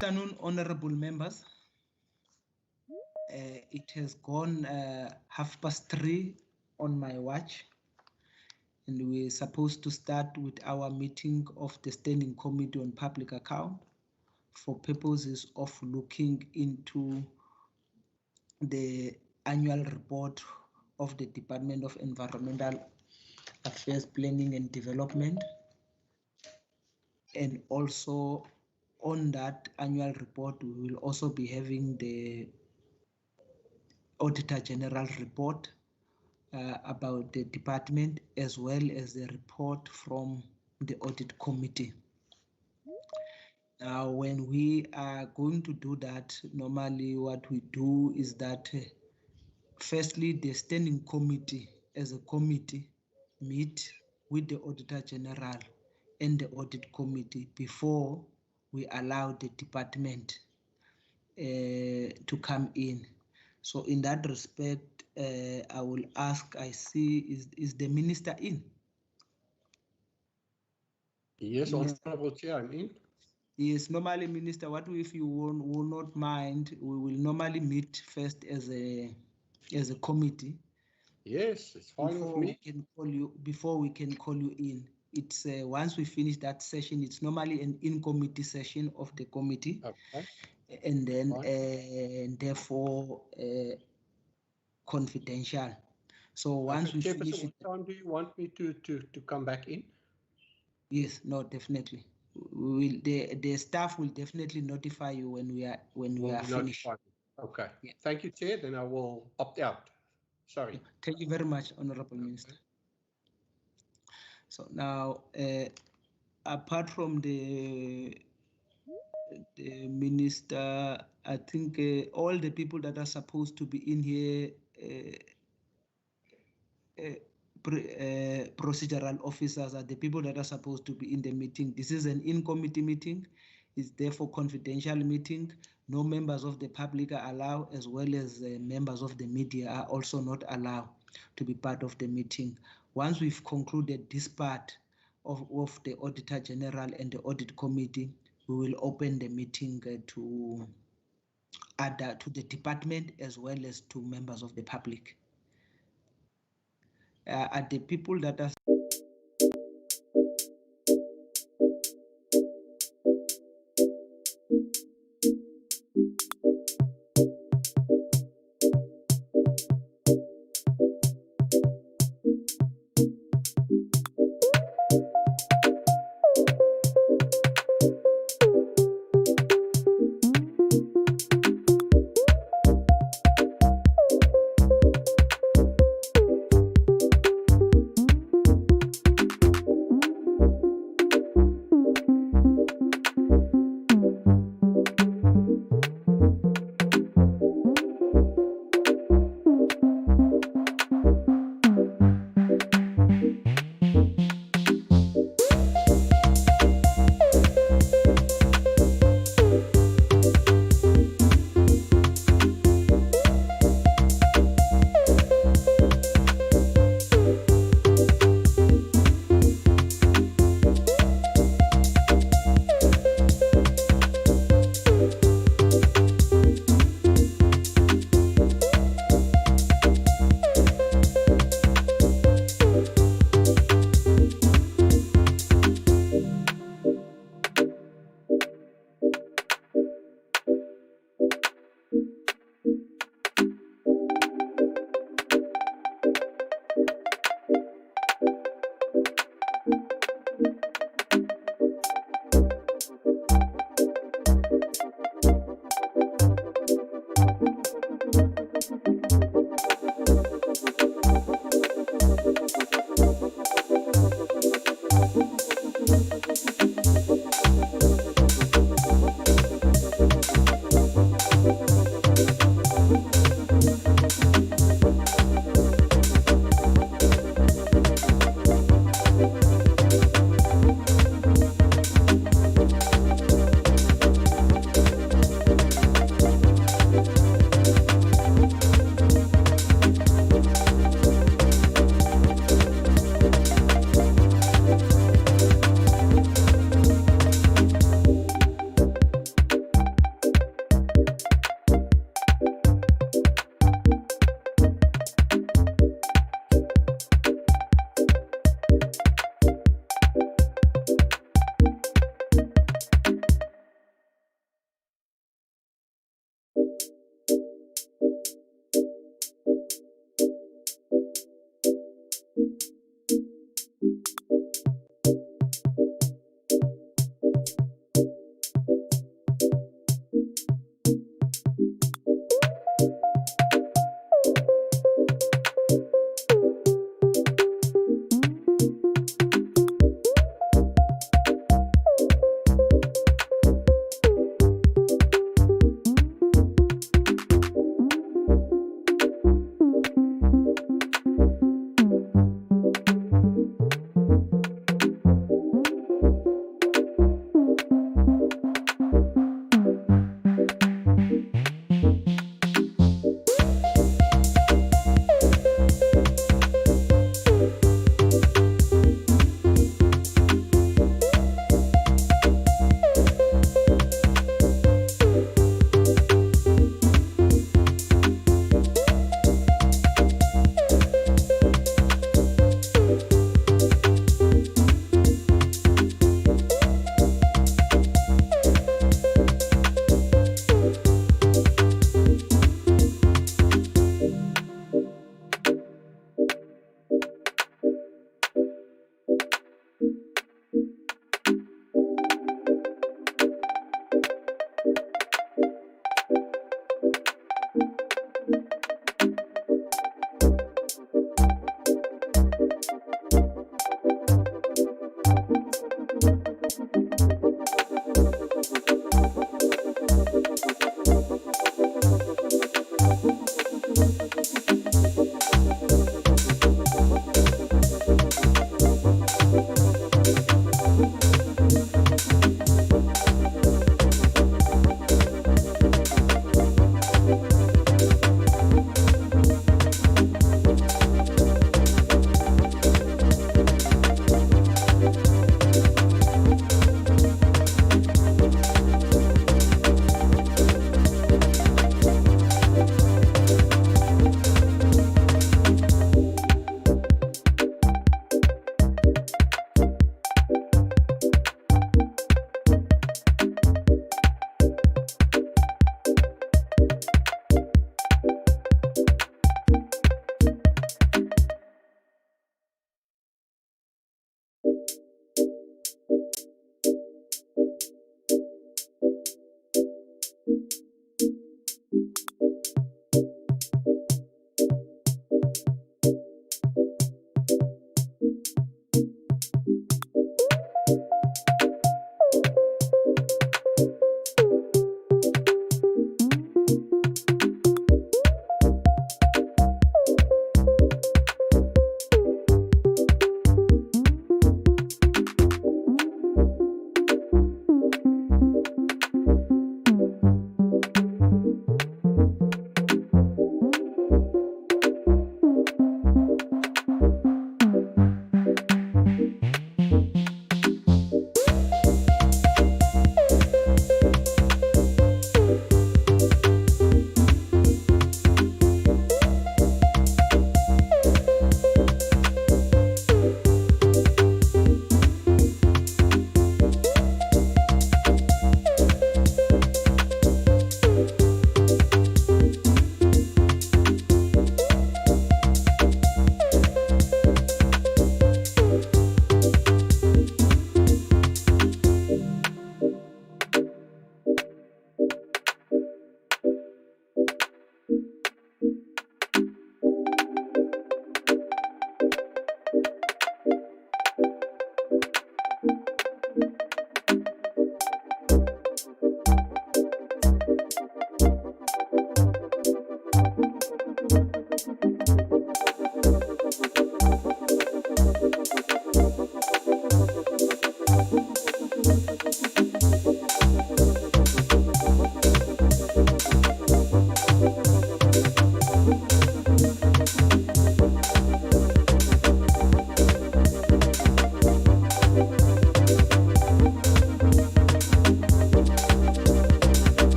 Afternoon, honorable members. It has gone 3:30 on my watch, and we're supposed to start with our meeting of the Standing Committee on Public Account for purposes of looking into the annual report of the Department of Environmental Affairs, Planning and Development, and also on that annual report we will also be having the Auditor General report about the department, as well as the report from the audit committee. Now, when we are going to do that, normally what we do is that firstly, the standing committee as a committee meet with the Auditor General and the audit committee before we allow the department to come in. So in that respect, I will ask, I see, is the minister in? Yes, Honorable Chair, I'm in. Yes, normally, Minister, what if you will not mind, we will normally meet first as a committee. Yes, it's fine with me. Before we can call you in. It's once we finish that session, it's normally an in-committee session of the committee. Okay. And then therefore confidential. So once we finish it, what time do you want me to come back in? Yes, no, definitely. We will, the staff will definitely notify you when we are finished. Okay. Yeah. Thank you, Chair. Then I will opt out. Sorry. Thank you very much, Honorable Minister. So now, apart from the minister, I think all the people that are supposed to be in here, procedural officers are the people that are supposed to be in the meeting. This is an in-committee meeting. It's therefore confidential meeting. No members of the public are allowed, as well as members of the media are also not allowed to be part of the meeting. Once we've concluded this part of the Auditor General and the Audit Committee, we will open the meeting to the department as well as to members of the public. Are the people that are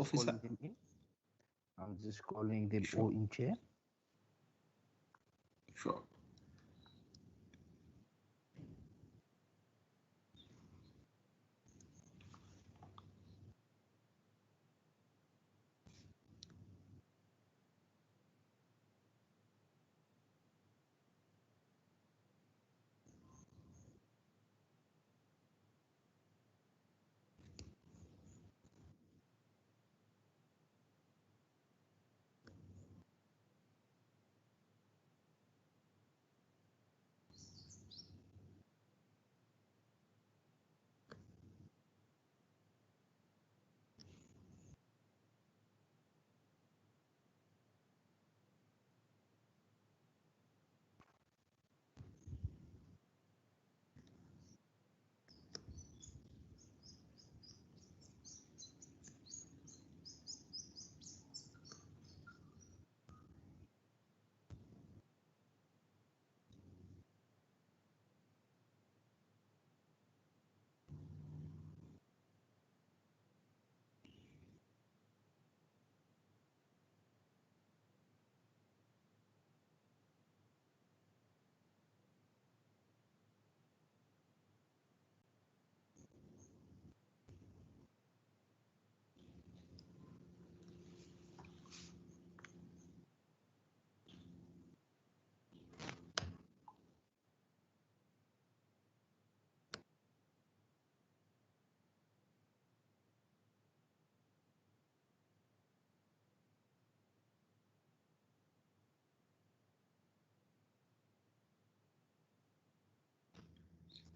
officer. calling them in. I'm just calling them Sure. all in, Chair. Sure.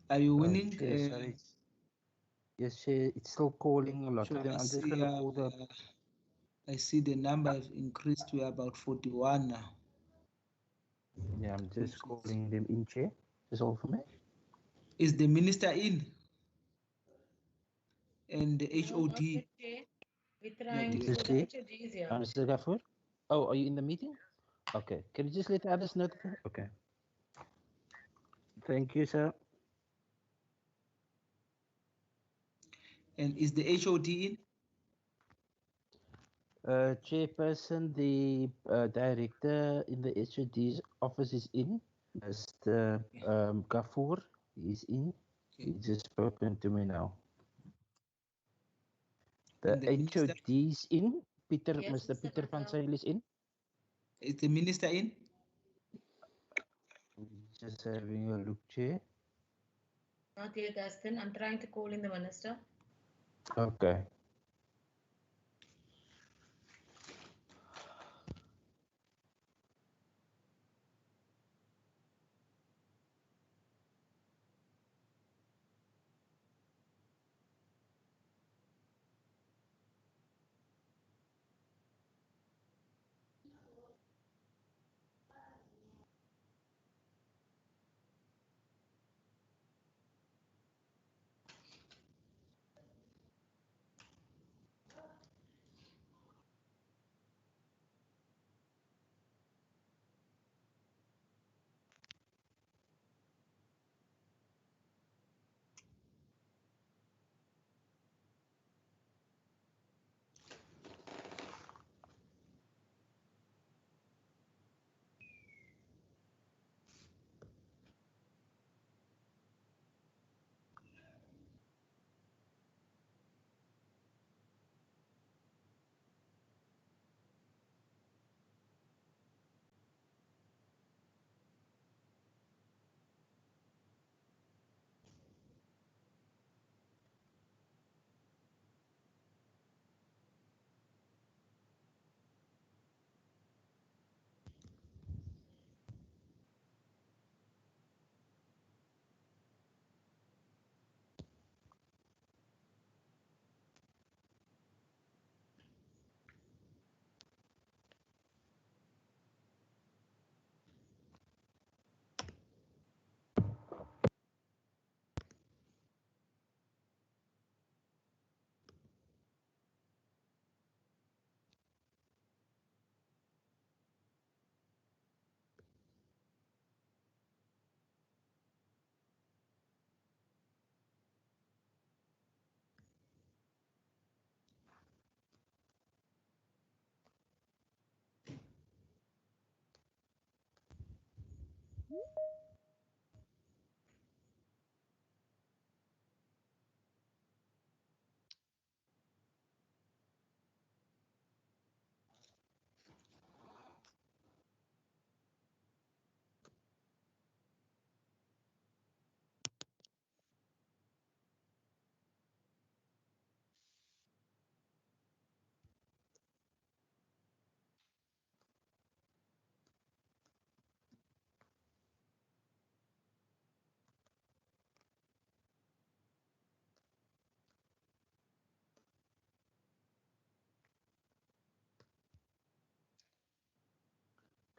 Are you winning? Chair, sorry. Yes, Chair, it's still calling a lot Sure, of them. I I'm just see, going to call the... I see the number have increased to about 41 now. Yeah, I'm just calling them in, Chair. That's all for me. Is the minister in? And the No, HOD? not yet, Chair. We're trying Not to, yet. the HOD is here. Mr. Gafford? Oh, are you in the meeting? Okay. Can you just let the others know? Okay. Thank you, sir. And is the HOD in? Chairperson, the director in the HOD's office is in. Mr. Gafoor is in. Okay. He just spoken to me now. The And the minister? HOD is in. Peter, Yes, Mr. Mr. Peter van Patel. Zyl is in. Is the minister in? Just having a look, Chair. Not yet, Aston. I'm trying to call in the minister. Okay.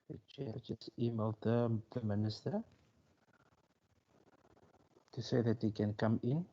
The chair just emailed the minister to say that he can come in.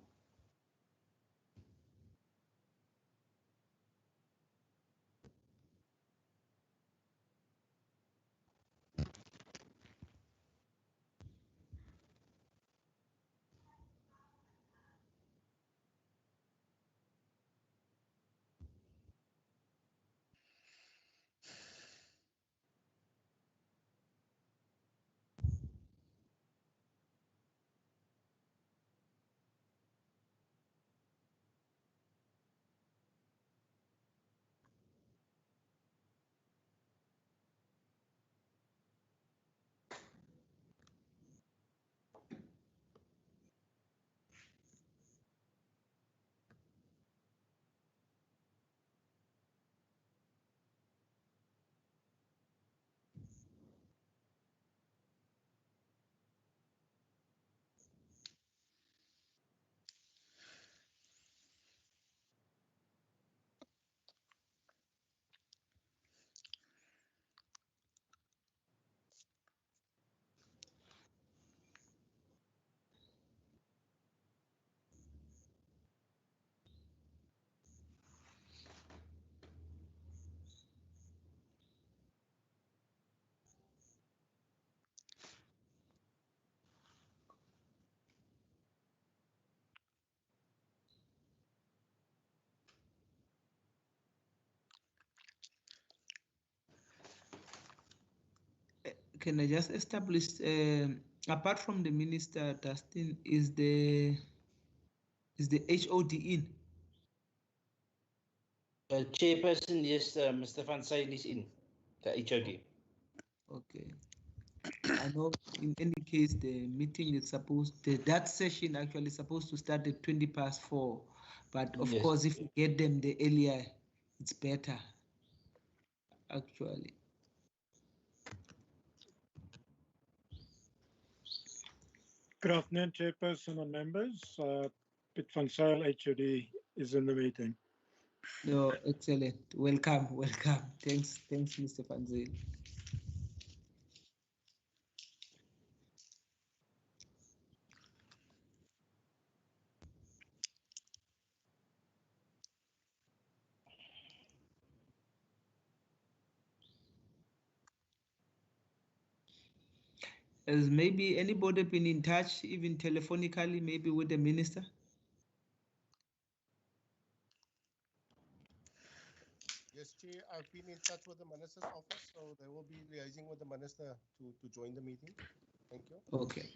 Can I just establish, apart from the minister, Dustin, is the HOD in? Chairperson, yes, Mr. Van Zyl is in, the HOD. Okay. I know in any case, the meeting is that session actually supposed to start at 4:20, but of Yes. course, if you get them the earlier, it's better, actually. Good afternoon, Chairperson and members. Pit Van Zyl, HOD, is in the meeting. No, excellent. Welcome. Thanks, Mr. Van Zyl. Has maybe anybody been in touch, even telephonically, maybe with the minister? Yes, Chair, I've been in touch with the Minister's office, so they will be liaising with the Minister to join the meeting. Thank you. Okay.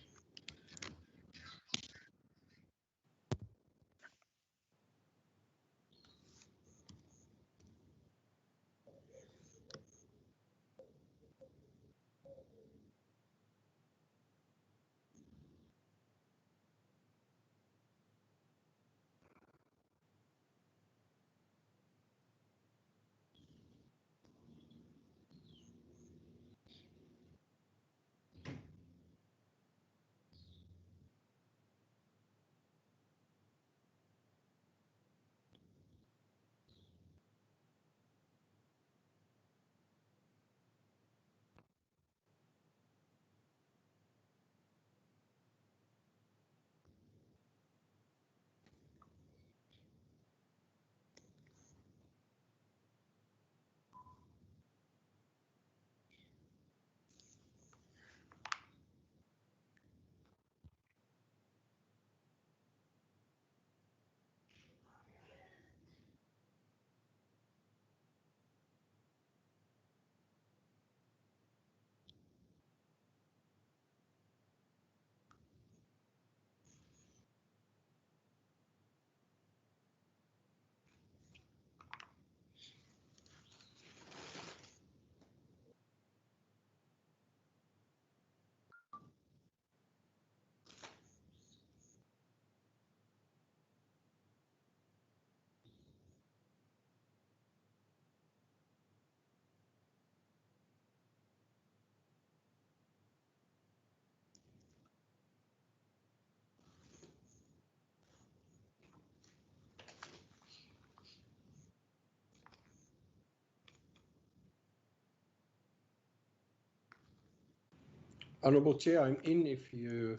Honourable Chair, I'm in if you...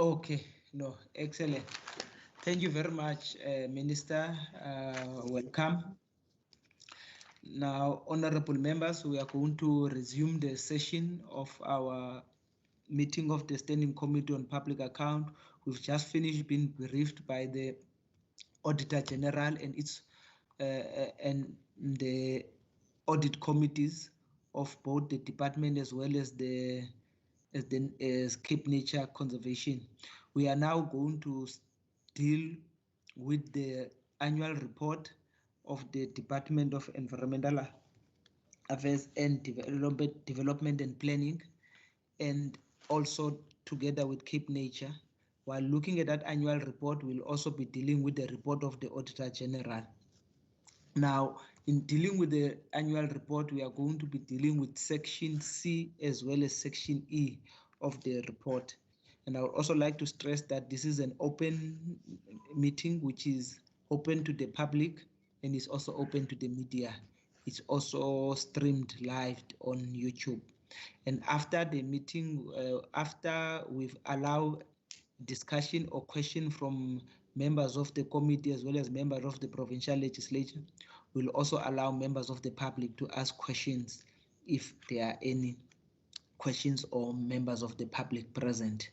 Okay, no, excellent. Thank you very much, Minister. Welcome. Now, honorable members, we are going to resume the session of our meeting of the Standing Committee on Public Account. We've just finished being briefed by the Auditor General and and the audit committees of both the department as well as CapeNature Conservation. We are now going to deal with the annual report of the Department of Environmental Affairs and Development and Planning, and also together with CapeNature. While looking at that annual report, we'll also be dealing with the report of the Auditor General. Now, in dealing with the annual report, we are going to be dealing with section C as well as section E of the report. And I would also like to stress that this is an open meeting, which is open to the public and is also open to the media. It's also streamed live on YouTube. And after the meeting, after we've allowed discussion or question from members of the committee as well as members of the provincial legislature, we'll also allow members of the public to ask questions if there are any questions or members of the public present.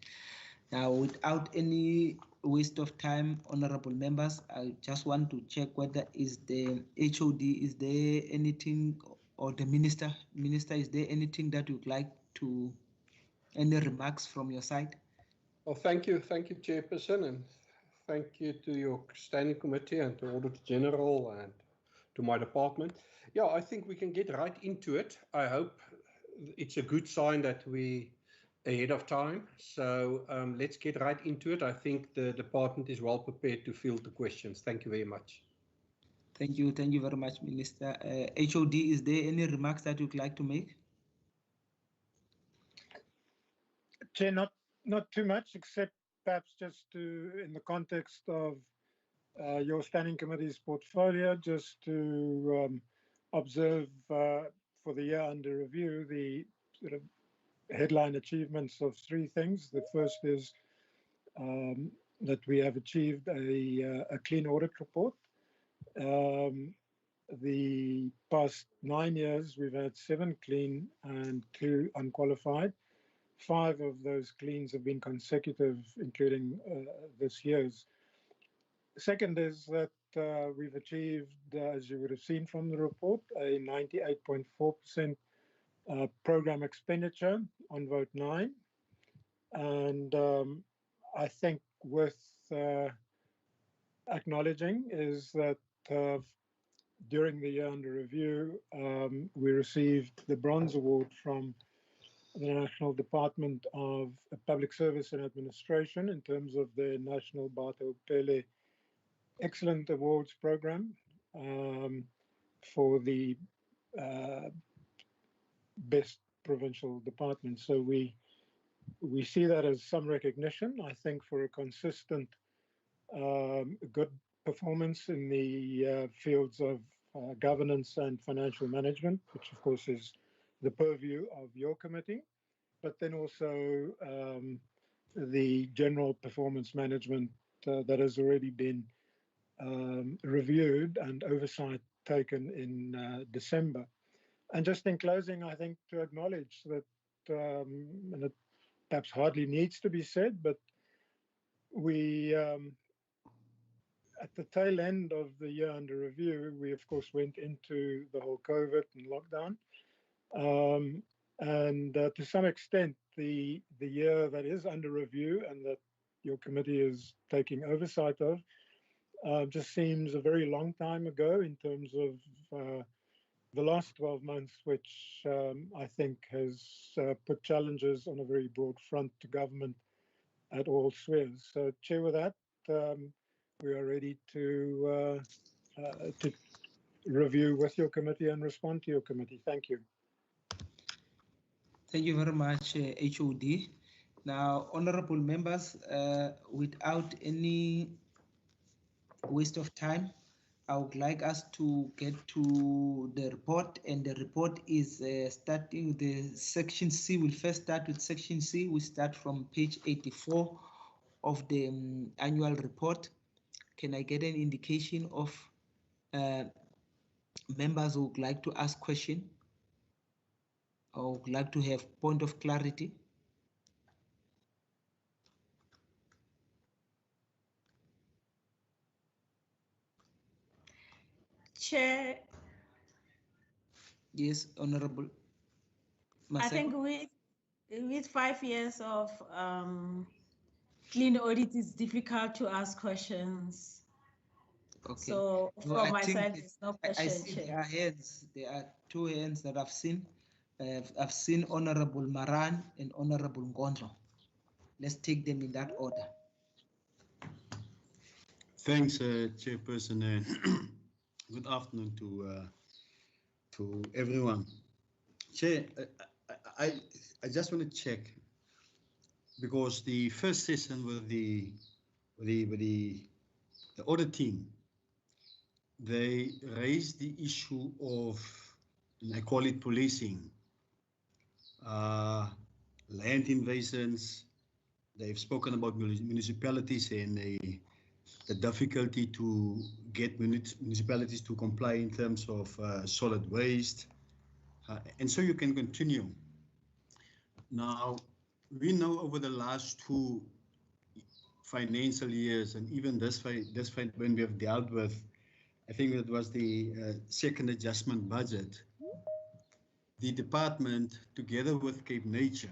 Now, without any waste of time, honorable members, I just want to check whether is the HOD, is there anything, or the minister, is there anything that you'd like to, any remarks from your side? Well, thank you, Chairperson, and thank you to your Standing Committee and to Auditor General and to my department. Yeah, I think we can get right into it. I hope it's a good sign that we ahead of time. So let's get right into it. I think the department is well prepared to field the questions. Thank you very much. Thank you very much, Minister. HOD, is there any remarks that you'd like to make? Chair, not too much, except perhaps just to, in the context of your standing committee's portfolio, just to observe for the year under review the sort of headline achievements of three things. The first is that we have achieved a clean audit report. The past 9 years, we've had 7 clean and 2 unqualified. 5 of those cleans have been consecutive, including this year's. Second is that we've achieved, as you would have seen from the report, a 98.4% program expenditure on vote 9. And I think worth acknowledging is that during the year under review, we received the Bronze Award from the National Department of Public Service and Administration in terms of the National Bato Pele Excellent Awards Program for the best provincial department. So we see that as some recognition, I think, for a consistent, good performance in the fields of governance and financial management, which of course is the purview of your committee, but then also the general performance management that has already been reviewed and oversight taken in December. And just in closing, I think to acknowledge that, and it perhaps hardly needs to be said, but we, at the tail end of the year under review, we of course went into the whole COVID and lockdown. And to some extent, the year that is under review and that your committee is taking oversight of just seems a very long time ago in terms of the last 12 months, which I think has put challenges on a very broad front to government at all spheres. So, Chair, with that, we are ready to review with your committee and respond to your committee. Thank you. Thank you very much, HOD. Now, honorable members, without any waste of time, I would like us to get to the report, and the report is starting the section C. We'll first start with section C. We start from page 84 of the annual report. Can I get an indication of members who would like to ask question or would like to have point of clarity? Chair, Yes, Honorable I think Maseko. with 5 years of clean audit, it's difficult to ask questions. Okay. So No, from I my think side, there's no I question, see Chair. there are hands. There are two hands that I've seen. I've seen Honorable Maran and Honorable Ngondlo. Let's take them in that order. Thanks, Chairperson, and good afternoon to everyone. Chair, I just want to check, because the first session with the audit team, they raised the issue of, and I call it policing, land invasions. They've spoken about municipalities and the difficulty to get municipalities to comply in terms of solid waste. And so you can continue. Now, we know over the last 2 financial years, and even this when we have dealt with, I think it was the second adjustment budget, the department, together with CapeNature,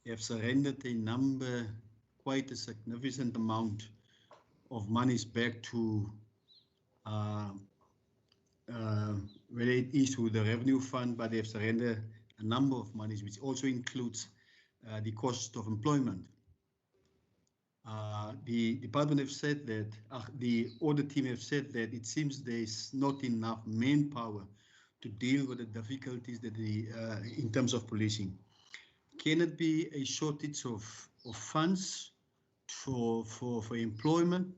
have surrendered a number, quite a significant amount of monies back to whether it is to the revenue fund, but they have surrendered a number of monies, which also includes the cost of employment. The department have said that, the audit team have said that it seems there's not enough manpower to deal with the difficulties that in terms of policing. Can it be a shortage of funds for employment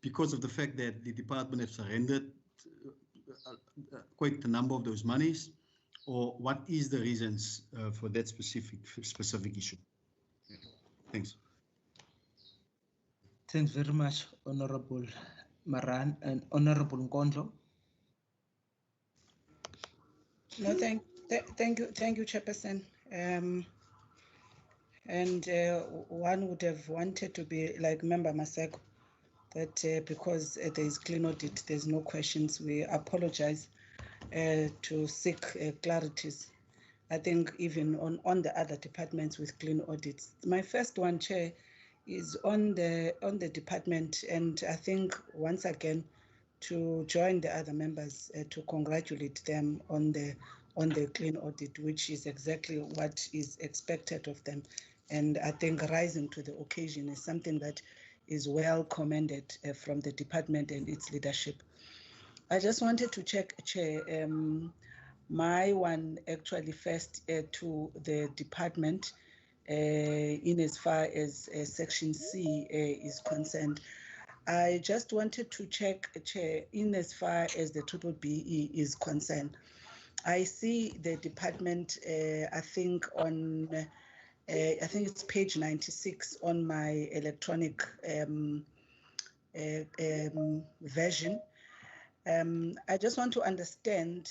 because of the fact that the department have surrendered quite a number of those monies, or what is the reasons for that specific issue? Thanks. Thanks very much, Honorable Maran and Honorable Ngondlo. No, thank you, Chairperson. And one would have wanted to be like Member Maseko, that because there is clean audit, there's no questions. We apologize to seek clarities. I think even on the other departments with clean audits. My first one, Chair, is on the department, and I think once again to join the other members to congratulate them on the clean audit, which is exactly what is expected of them. And I think rising to the occasion is something that is well commended from the department and its leadership. I just wanted to check, Chair, my one actually first to the department in as far as Section C is concerned. I just wanted to check, Chair, in as far as the BBBE is concerned. I see the department, I think on, I think it's page 96 on my electronic version. I just want to understand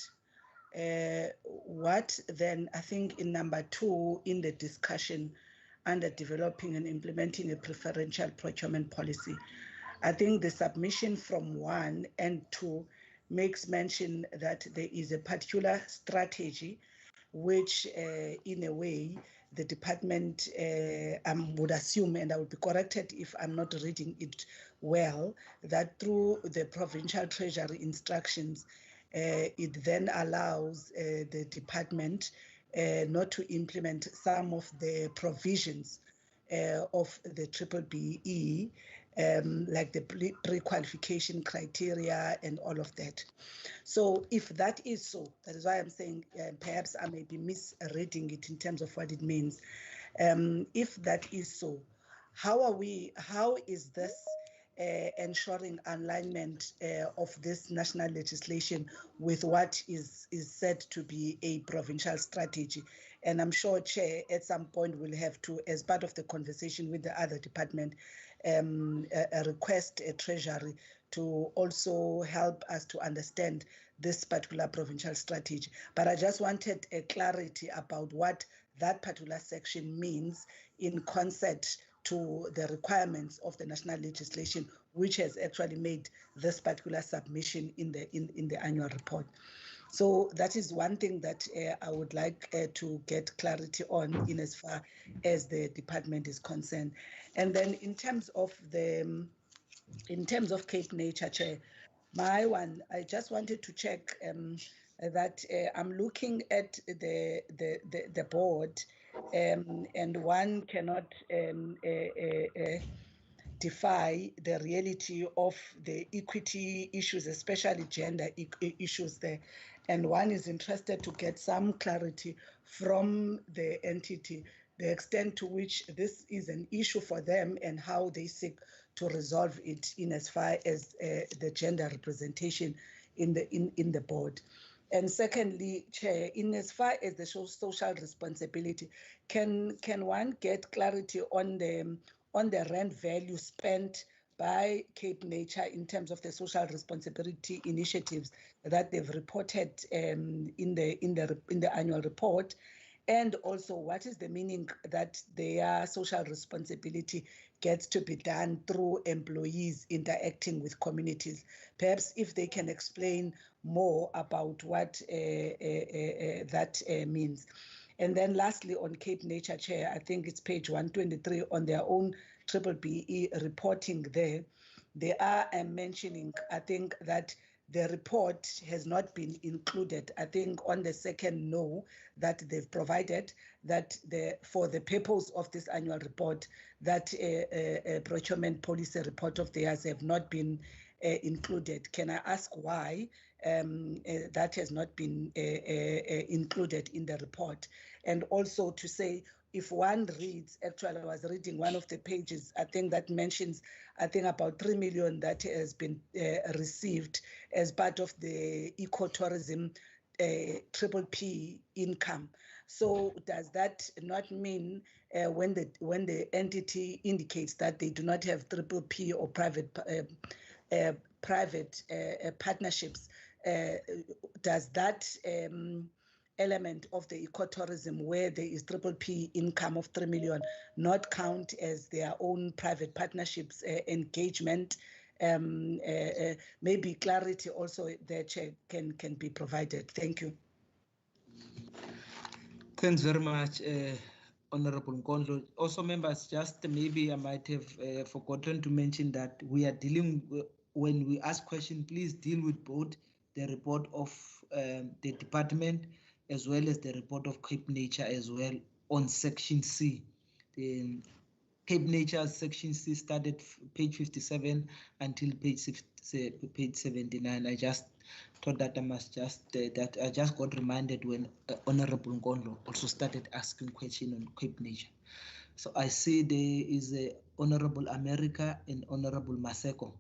what then, I think in number 2 in the discussion under developing and implementing a preferential procurement policy. I think the submission from 1 and 2 makes mention that there is a particular strategy which in a way the department would assume, and I would be corrected if I'm not reading it well, that through the provincial treasury instructions, it then allows the department not to implement some of the provisions of the BBBE, like the pre-qualification criteria and all of that. So if that is so, that is why I'm saying perhaps I may be misreading it in terms of what it means. If that is so, how is this ensuring alignment of this national legislation with what is said to be a provincial strategy. And I'm sure, Chair, at some point we'll have to, as part of the conversation with the other department, request a Treasury to also help us to understand this particular provincial strategy. But I just wanted a clarity about what that particular section means in concert to the requirements of the national legislation, which has actually made this particular submission in the annual report. So that is one thing that I would like to get clarity on in as far as the department is concerned. And then in terms of CapeNature, Chair, I just wanted to check that I'm looking at the board, and one cannot defy the reality of the equity issues, especially gender issues there. And one is interested to get some clarity from the entity, the extent to which this is an issue for them and how they seek to resolve it in as far as the gender representation in the board. And secondly, Chair, in as far as the social responsibility, can one get clarity on the rand value spent by CapeNature in terms of the social responsibility initiatives that they've reported in the annual report? And also, what is the meaning that their social responsibility gets to be done through employees interacting with communities? Perhaps if they can explain more about what that means. And then lastly, on CapeNature, Chair, I think it's page 123 on their own BBE reporting there, they are mentioning, I think, that the report has not been included. I think on the second no that they've provided, that for the purpose of this annual report, that procurement policy report of theirs have not been included. Can I ask why that has not been included in the report? And also to say, if one reads, actually I was reading one of the pages, I think that mentions, I think about 3 million that has been received as part of the ecotourism PPP income. So does that not mean when the entity indicates that they do not have PPP or private partnerships, does that element of the ecotourism where there is PPP income of 3 million not count as their own private partnerships engagement? Maybe clarity also there, Chair, can be provided. Thank you. Thanks very much, Honorable Nkondlo. Also, members, just maybe I might have forgotten to mention that we are dealing with, when we ask questions, please deal with both the report of the department as well as the report of CapeNature as well on section C. The CapeNature section C started page 57 until page 79. I just thought that I must just, that I just got reminded when Honorable Nkondlo also started asking questions on CapeNature. So I see there is a Honorable America and Honorable Maseko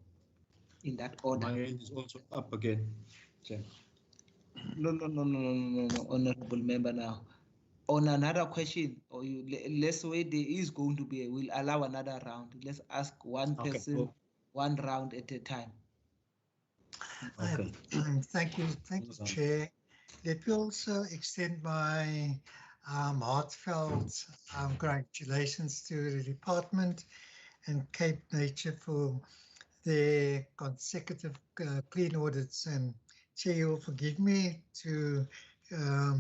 in that order. My hand is also up again. Chair. No, Honorable Member now. On another question, or let's wait, there is going to be, we'll allow another round. Let's ask one person, one round at a time. Okay. Thank you, Chair. Let me also extend my heartfelt congratulations to the department and CapeNature for their consecutive clean audits. And Chair, you'll forgive me to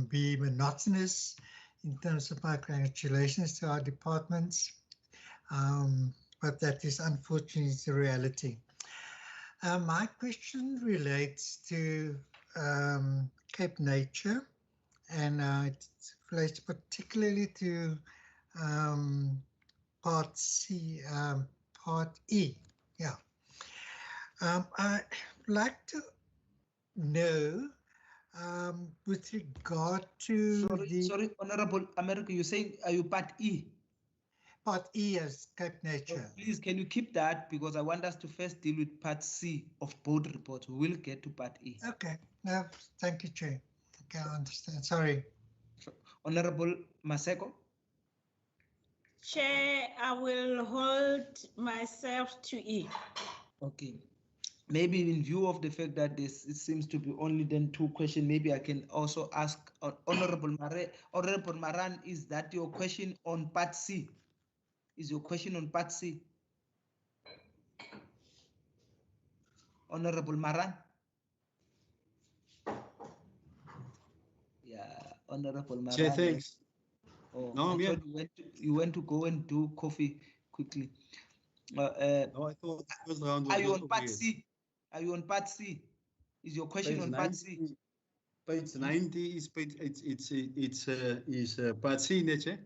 be monotonous in terms of my congratulations to our departments, but that is unfortunately the reality. My question relates to CapeNature, and it relates particularly to Part C, Part E. Yeah. I'd like to know with regard to sorry, Honorable America, you saying are you Part E? Part E as CapeNature. Please, can you keep that? Because I want us to first deal with part C of both reports. We will get to part E. Okay. No, thank you, Chair. Okay, I understand. Sorry. Honorable Maseko. Chair, I will hold myself to E. Okay. Maybe in view of the fact that it seems to be only then 2 questions, maybe I can also ask Honorable Maran, is that your question on part C? Is your question on part C? Honorable Maran? Yeah, Honorable Maran. Chair, thanks. Oh, No, I thought you went to go and do coffee quickly. No, I thought the first round was Are you not on part over yet. C? Are you on part C? Is your question Page on part C? Page 90 is part C, Chair,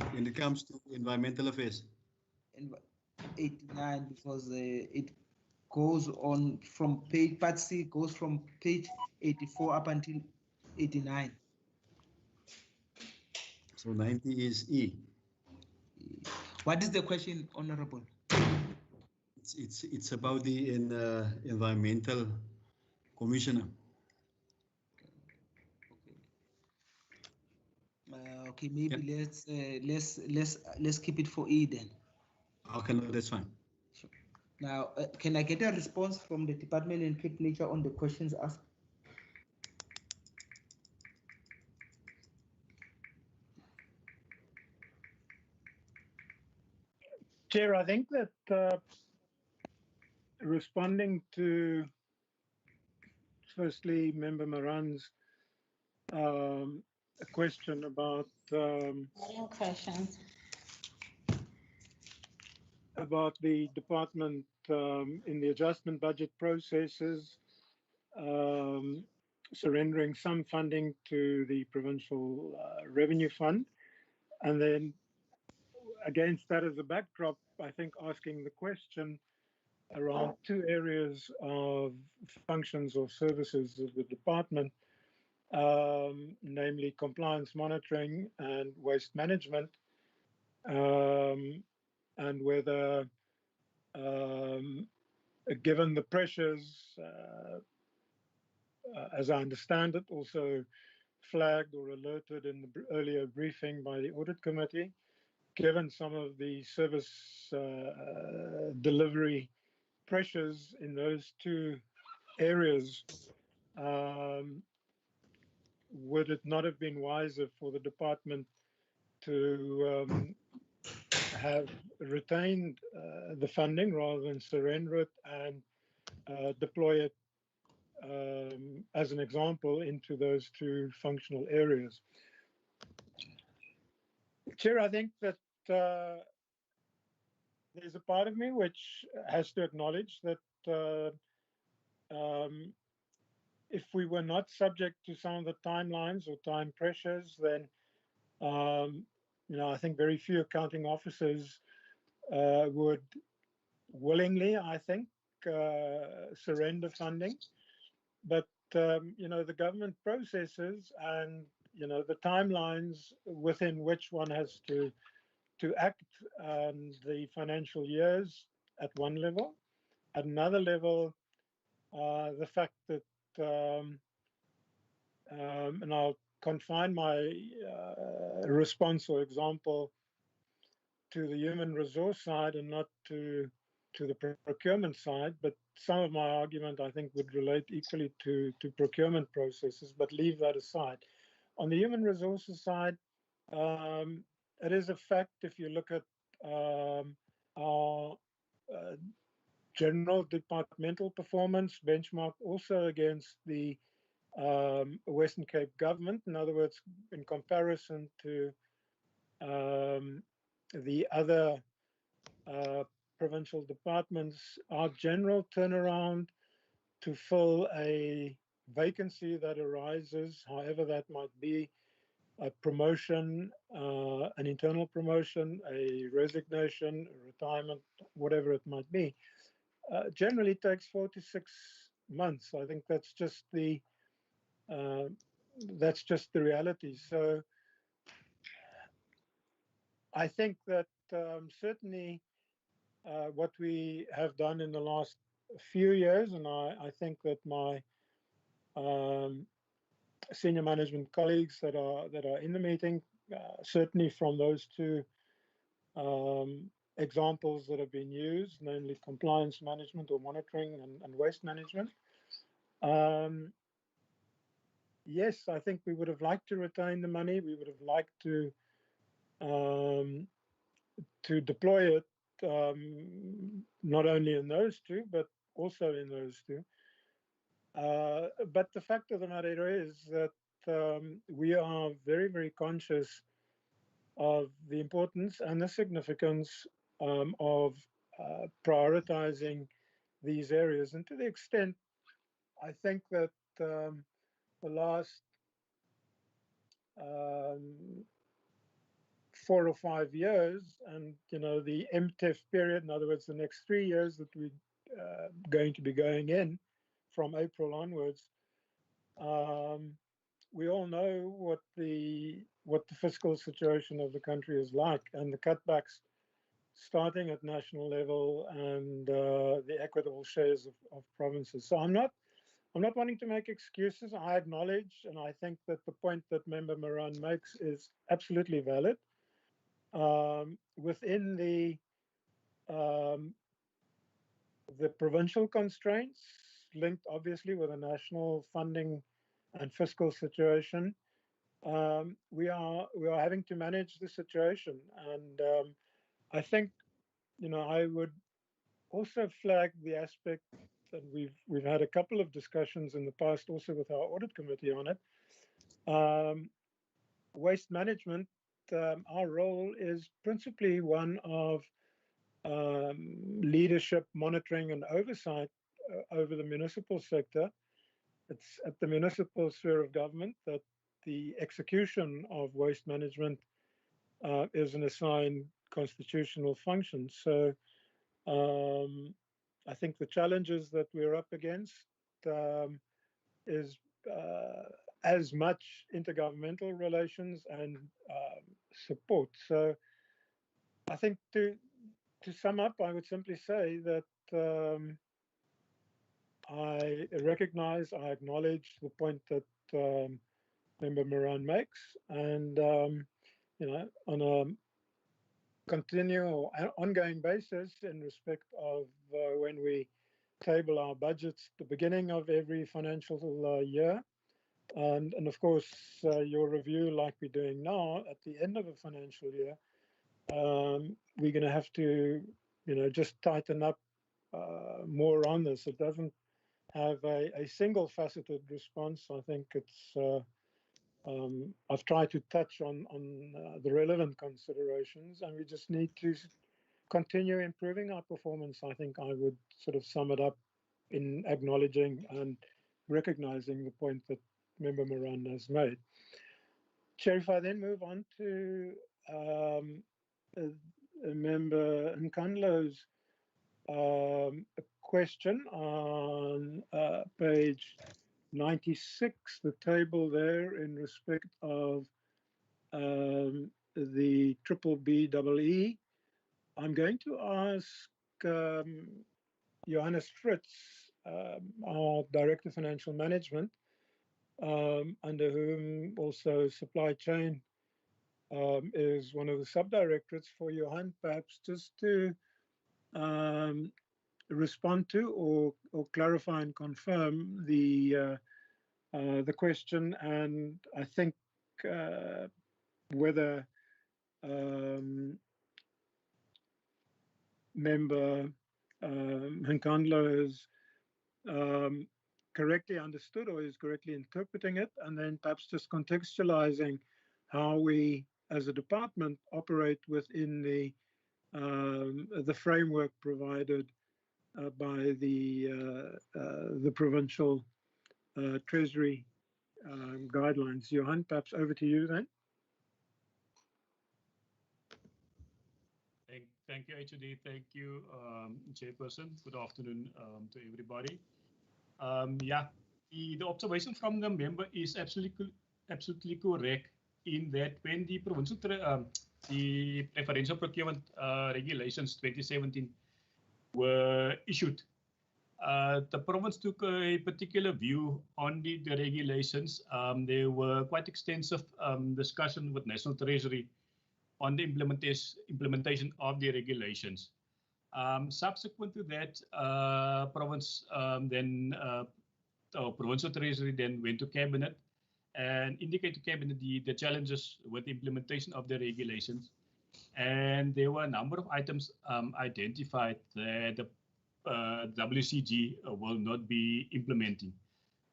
when it comes to environmental affairs. 89, because it goes on from page, part C goes from page 84 up until 89. So 90 is E. What is the question, Honorable? It's about the environmental commissioner. Okay, maybe let's keep it for E then. Okay, no, that's fine. Sure. Now, can I get a response from the department in CapeNature on the questions asked? Chair, I think that responding to firstly Member Maran's a question about about the department in the adjustment budget processes, surrendering some funding to the provincial revenue fund, and then against that as a backdrop, I think asking the question around 2 areas of functions or services of the department, namely compliance monitoring and waste management, and whether, given the pressures, as I understand it, also flagged or alerted in the earlier briefing by the audit committee, given some of the service delivery pressures in those 2 areas, would it not have been wiser for the department to have retained the funding rather than surrender it and deploy it, as an example, into those 2 functional areas? Chair, I think that there's a part of me which has to acknowledge that if we were not subject to some of the timelines or time pressures, then I think very few accounting officers would willingly, I think, surrender funding. But the government processes and the timelines within which one has to act, and the financial years at one level. At another level, the fact that, and I'll confine my response or example to the human resource side and not to the procurement side, but some of my argument, I think, would relate equally to procurement processes, but leave that aside. On the human resources side, it is a fact, if you look at our general departmental performance benchmark also against the Western Cape government, in other words, in comparison to the other provincial departments, our general turnaround to fill a vacancy that arises, however that might be, a promotion, an internal promotion, a resignation, a retirement, whatever it might be, generally takes 4 to 6 months. I think that's just the reality. So I think that certainly what we have done in the last few years, and I think that my senior management colleagues that are in the meeting, certainly from those two examples that have been used, namely compliance management or monitoring and waste management. Yes, I think we would have liked to retain the money. We would have liked to deploy it not only in those two, but also in those two. But the fact of the matter is that we are very, very conscious of the importance and the significance of prioritizing these areas. And to the extent, I think that the last 4 or 5 years, and the MTEF period, in other words, the next 3 years that we're going to be going in from April onwards, we all know what the fiscal situation of the country is like, and the cutbacks starting at national level and the equitable shares of provinces. So I'm not wanting to make excuses. I acknowledge, and I think that the point that Member Moran makes is absolutely valid. Within the provincial constraints, linked obviously with the national funding and fiscal situation, we are having to manage the situation. And I think, I would also flag the aspect that we've had a couple of discussions in the past, also with our audit committee on it. Waste management, our role is principally one of leadership, monitoring, and oversight over the municipal sector. It's at the municipal sphere of government that the execution of waste management is an assigned constitutional function. So I think the challenges that we're up against is as much intergovernmental relations and support. So I think to sum up, I would simply say that I recognize, I acknowledge the point that Member Moran makes, and on a continual, ongoing basis, in respect of when we table our budgets at the beginning of every financial year, and of course your review, like we're doing now at the end of a financial year, we're going to have to, just tighten up more on this. It doesn't have a single faceted response. I think it's I've tried to touch on the relevant considerations, and we just need to continue improving our performance. I think I would sort of sum it up in acknowledging and recognizing the point that Member Moran has made. Chair, if I then move on to Member Nkandlo's question on page 96, the table there in respect of the BBBEE. I'm going to ask Johannes Fritz, our Director of Financial Management, under whom also supply chain is one of the sub-directorates, for Johan, perhaps just to respond to or clarify and confirm the question, and I think whether Member Nkandlo has correctly understood or is correctly interpreting it, and then perhaps just contextualizing how we as a department operate within the framework provided by the provincial treasury guidelines. Johan, perhaps over to you then. Thank you, HOD. Thank you, Chairperson. Good afternoon to everybody. Yeah, the observation from the member is absolutely correct, in that when the provincial the preferential procurement regulations 2017 were issued, the province took a particular view on the regulations. There were quite extensive discussion with National Treasury on the implementation of the regulations. Subsequent to that, Provincial Treasury then went to Cabinet and indicated to Cabinet the challenges with the implementation of the regulations. And there were a number of items identified that the WCG will not be implementing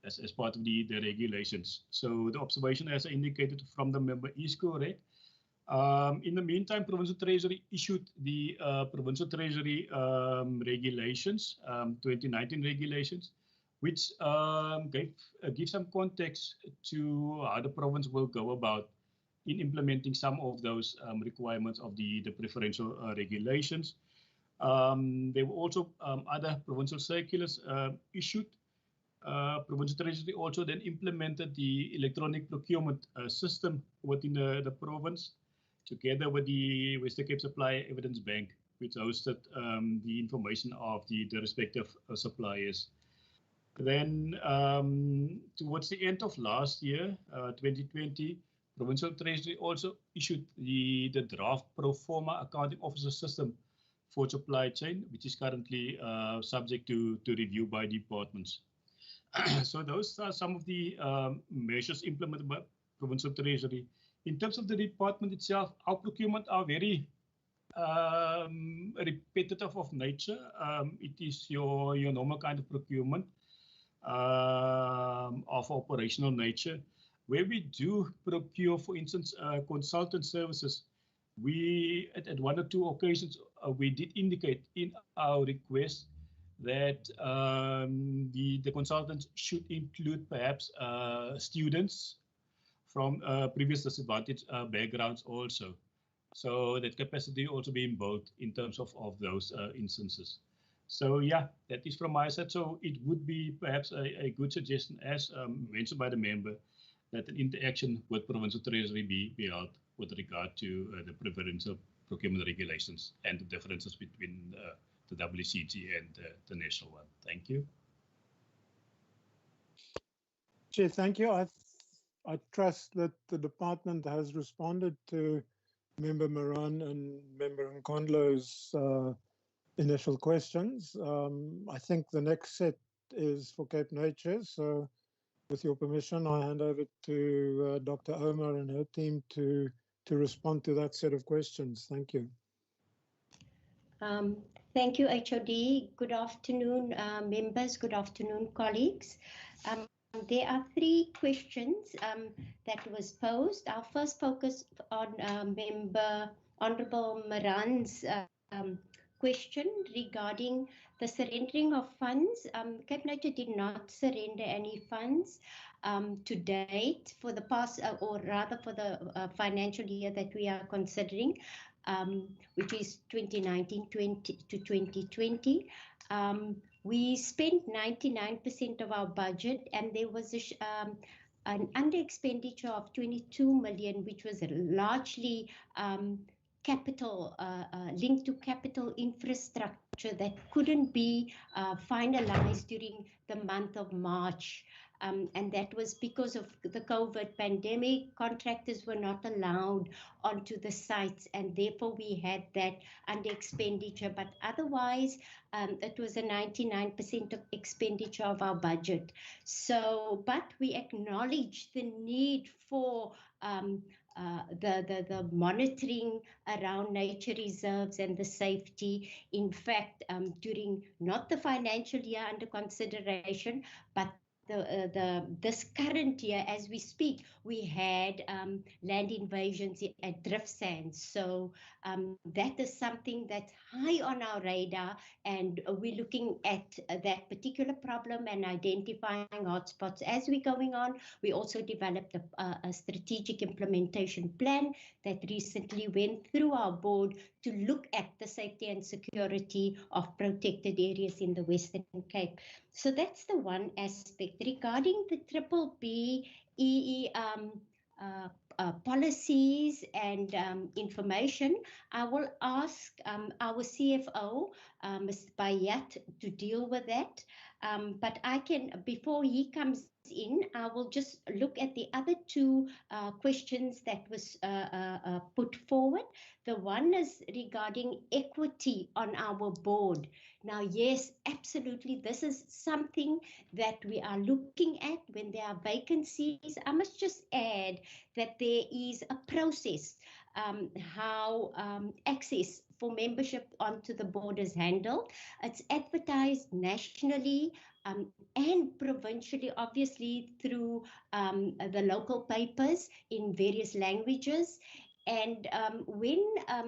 as part of the regulations. So the observation, as I indicated from the member, is correct. In the meantime, Provincial Treasury issued the Provincial Treasury regulations, 2019 regulations, which give some context to how the province will go about in implementing some of those requirements of the preferential regulations. There were also other provincial circulars issued. Provincial Treasury also then implemented the electronic procurement system within the province, together with the Western Cape Supply Evidence Bank, which hosted the information of the respective suppliers. Then, towards the end of last year, 2020, Provincial Treasury also issued the draft pro forma accounting officer system for supply chain, which is currently subject to review by departments. So those are some of the measures implemented by Provincial Treasury. In terms of the department itself, our procurement are very repetitive of nature. It is your normal kind of procurement of operational nature. Where we do procure, for instance, consultant services, we at one or two occasions we did indicate in our request that the consultants should include perhaps students from previous disadvantaged backgrounds also. So that capacity also being built in terms of those instances. So yeah, that is from my side. So it would be perhaps a good suggestion, as mentioned by the member, that an interaction with Provincial Treasury be held with regard to the preferential procurement regulations and the differences between the WCG and the national one. Thank you. Chair, thank you. I trust that the department has responded to Member Moran and Member Nkondlo's initial questions. I think the next set is for CapeNature. So with your permission, I hand over to Dr. Omar and her team to respond to that set of questions. Thank you. Thank you, HOD. Good afternoon, members. Good afternoon, colleagues. There are three questions that was posed. I'll first focus on Member Honourable Moran's question regarding the surrendering of funds. CapeNature did not surrender any funds to date for the past, or rather for the financial year that we are considering, which is 2019-20 to 2020. We spent 99% of our budget, and there was an under expenditure of 22 million, which was largely capital linked to capital infrastructure that couldn't be finalized during the month of March. And that was because of the COVID pandemic. Contractors were not allowed onto the sites, and therefore we had that under expenditure. But otherwise, it was a 99% of expenditure of our budget. So, but we acknowledge the need for the monitoring around nature reserves and the safety. In fact, during not the financial year under consideration, but this current year, as we speak, we had land invasions at drift sands. So that is something that's high on our radar, and we're looking at that particular problem and identifying hotspots as we're going on. We also developed a strategic implementation plan that recently went through our board to look at the safety and security of protected areas in the Western Cape. So that's the one aspect. Regarding the triple B EE policies and information, I will ask our CFO, Mr. Bayat, to deal with that. But I can, before he comes in, I will just look at the other two questions that was put forward. The one is regarding equity on our board. Now, yes, absolutely, this is something that we are looking at when there are vacancies. I must just add that there is a process how access for membership onto the board is handled. It's advertised nationally and provincially, obviously through the local papers in various languages. And when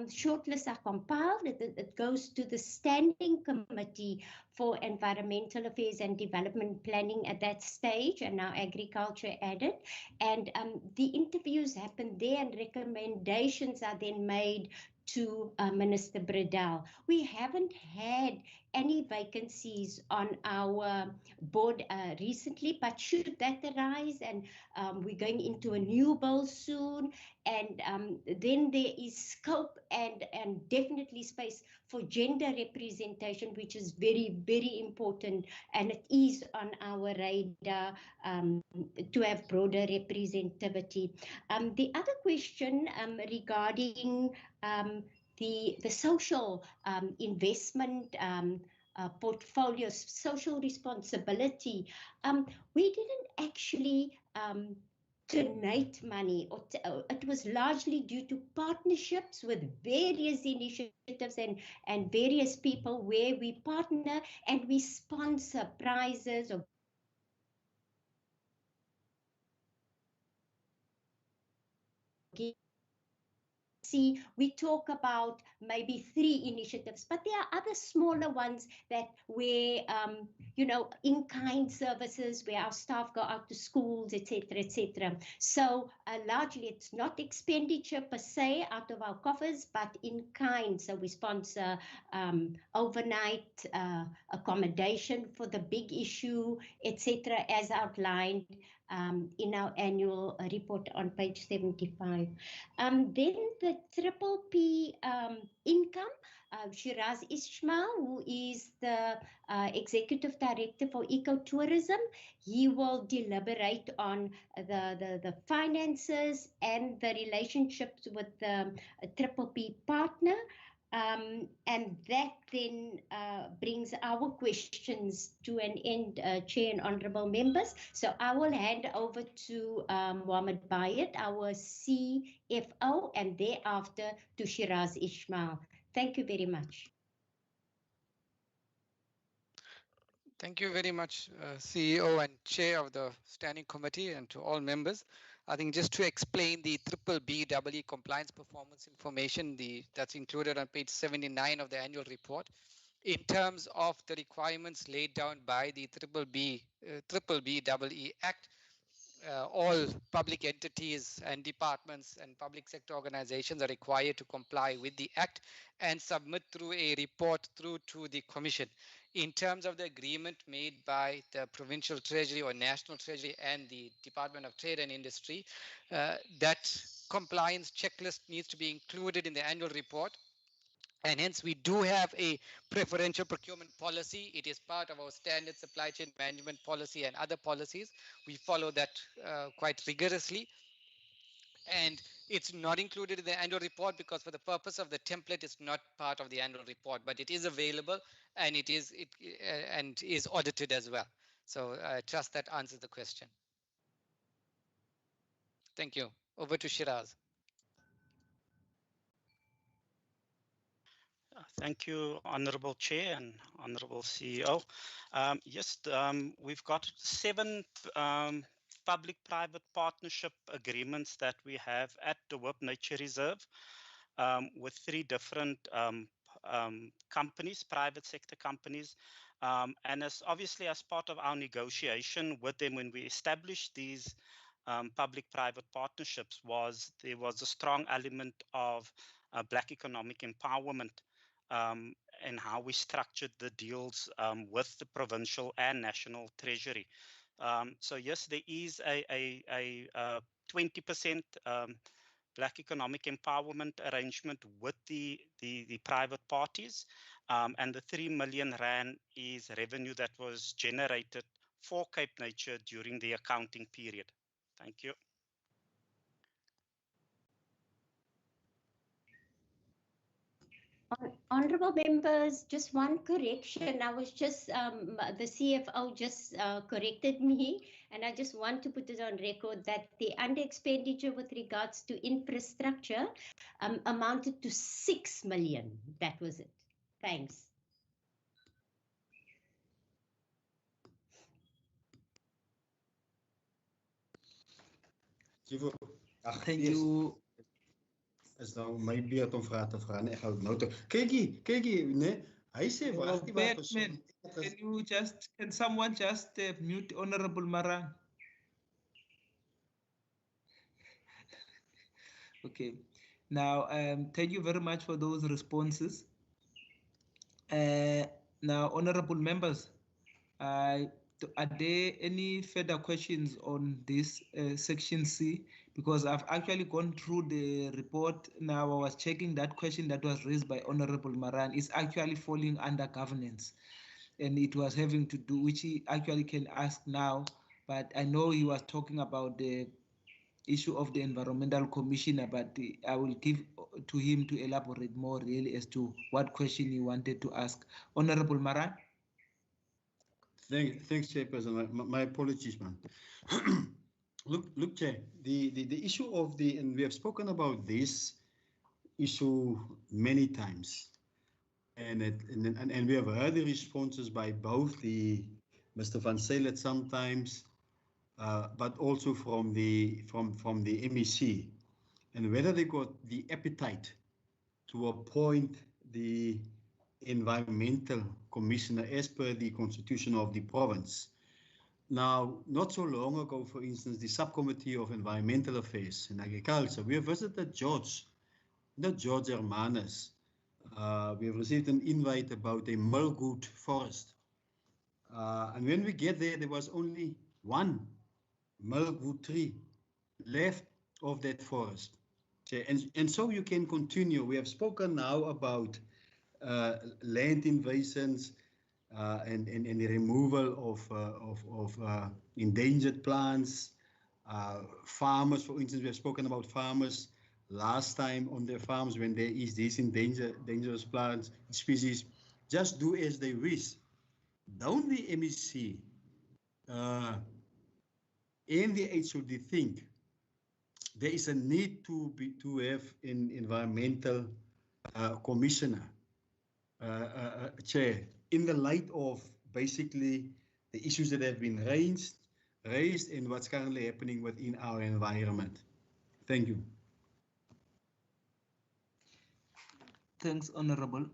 shortlists are compiled, it goes to the Standing Committee for Environmental Affairs and Development Planning at that stage, and now Agriculture added. And the interviews happen there, and recommendations are then made to Minister Bredell. We haven't had any vacancies on our board recently, but should that arise, and we're going into a new bill soon, and then there is scope and definitely space for gender representation, which is very, very important, and it is on our radar to have broader representativity. The other question regarding the social investment portfolios, social responsibility, we didn't actually donate money, or it was largely due to partnerships with various initiatives and various people where we partner and we sponsor prizes or see, we talk about maybe 3 initiatives, but there are other smaller ones that where, you know, in-kind services where our staff go out to schools, etc., etc. So largely it's not expenditure per se out of our coffers, but in kind. So we sponsor overnight accommodation for the big issue, etc., as outlined in our annual report on page 75. Then the Triple P income, Shiraz Ismail, who is the Executive Director for Ecotourism, he will deliberate on the finances and the relationships with the Triple P partner. And that then brings our questions to an end, Chair and Honourable Members. So I will hand over to Mohammed Bayat, our CFO, and thereafter to Shiraz Ismail. Thank you very much. Thank you very much, CEO and Chair of the Standing Committee, and to all members. I think just to explain the BBBEE compliance performance information, that's included on page 79 of the annual report. In terms of the requirements laid down by the BBBEE Act, all public entities and departments and public sector organizations are required to comply with the Act and submit through a report through to the Commission. In terms of the agreement made by the Provincial Treasury or National Treasury and the Department of Trade and Industry, that compliance checklist needs to be included in the annual report. And hence we do have a preferential procurement policy. It is part of our standard supply chain management policy and other policies. We follow that quite rigorously. And it's not included in the annual report because for the purpose of the template, it's not part of the annual report, but it is available and it is audited as well. So I trust that answers the question. Thank you. Over to Shiraz. Thank you, Honourable Chair and Honourable CEO. Yes, we've got 7 public-private partnership agreements that we have at the CapeNature Reserve with 3 different companies, private sector companies. And obviously as part of our negotiation with them when we established these public-private partnerships there was a strong element of Black economic empowerment and how we structured the deals with the provincial and national treasury. So yes, there is a 20% Black economic empowerment arrangement with the private parties. And the 3 million rand is revenue that was generated for CapeNature during the accounting period. Thank you. Honorable members, just one correction. I was just, the CFO just corrected me, and I just want to put it on record that the under expenditure with regards to infrastructure amounted to 6 million. That was it. Thanks. Thank you. Is nou my beurt om vrae te vra, nee, ek hou nou te. Kykie, nee, hy sê wag die wat Batman, can someone just mute Honorable Marang? Okay. Now, thank you very much for those responses. Now, honorable members, are there any further questions on this section C? Because I've actually gone through the report. Now I was checking that question that was raised by Honorable Maran is actually falling under governance. And it was having to do, which he actually can ask now, but I know he was talking about the issue of the environmental commissioner, but I will give to him to elaborate more really as to what question he wanted to ask. Honorable Maran. Thanks, Chairperson. My apologies, man. Look, Chair, the issue of and we have spoken about this issue many times, and we have heard the responses by both Mr. Van Zyl sometimes, but also from the MEC, and whether they got the appetite to appoint the environmental commissioner as per the constitution of the province. Now, not so long ago, for instance, the subcommittee of environmental affairs and agriculture, we have visited George Hermanus. We have received an invite about a mulgoot forest. And when we get there, there was only one mulgoot tree left of that forest. Okay, and so you can continue. We have spoken now about land invasions and the removal of endangered plants. Farmers, for instance, we have spoken about farmers last time on their farms when there is these dangerous plants, species, just do as they wish. Don't the MEC and the HOD think there is a need to have an environmental commissioner, Chair, in the light of basically the issues that have been raised and what's currently happening within our environment? Thank you. Thanks, Honorable.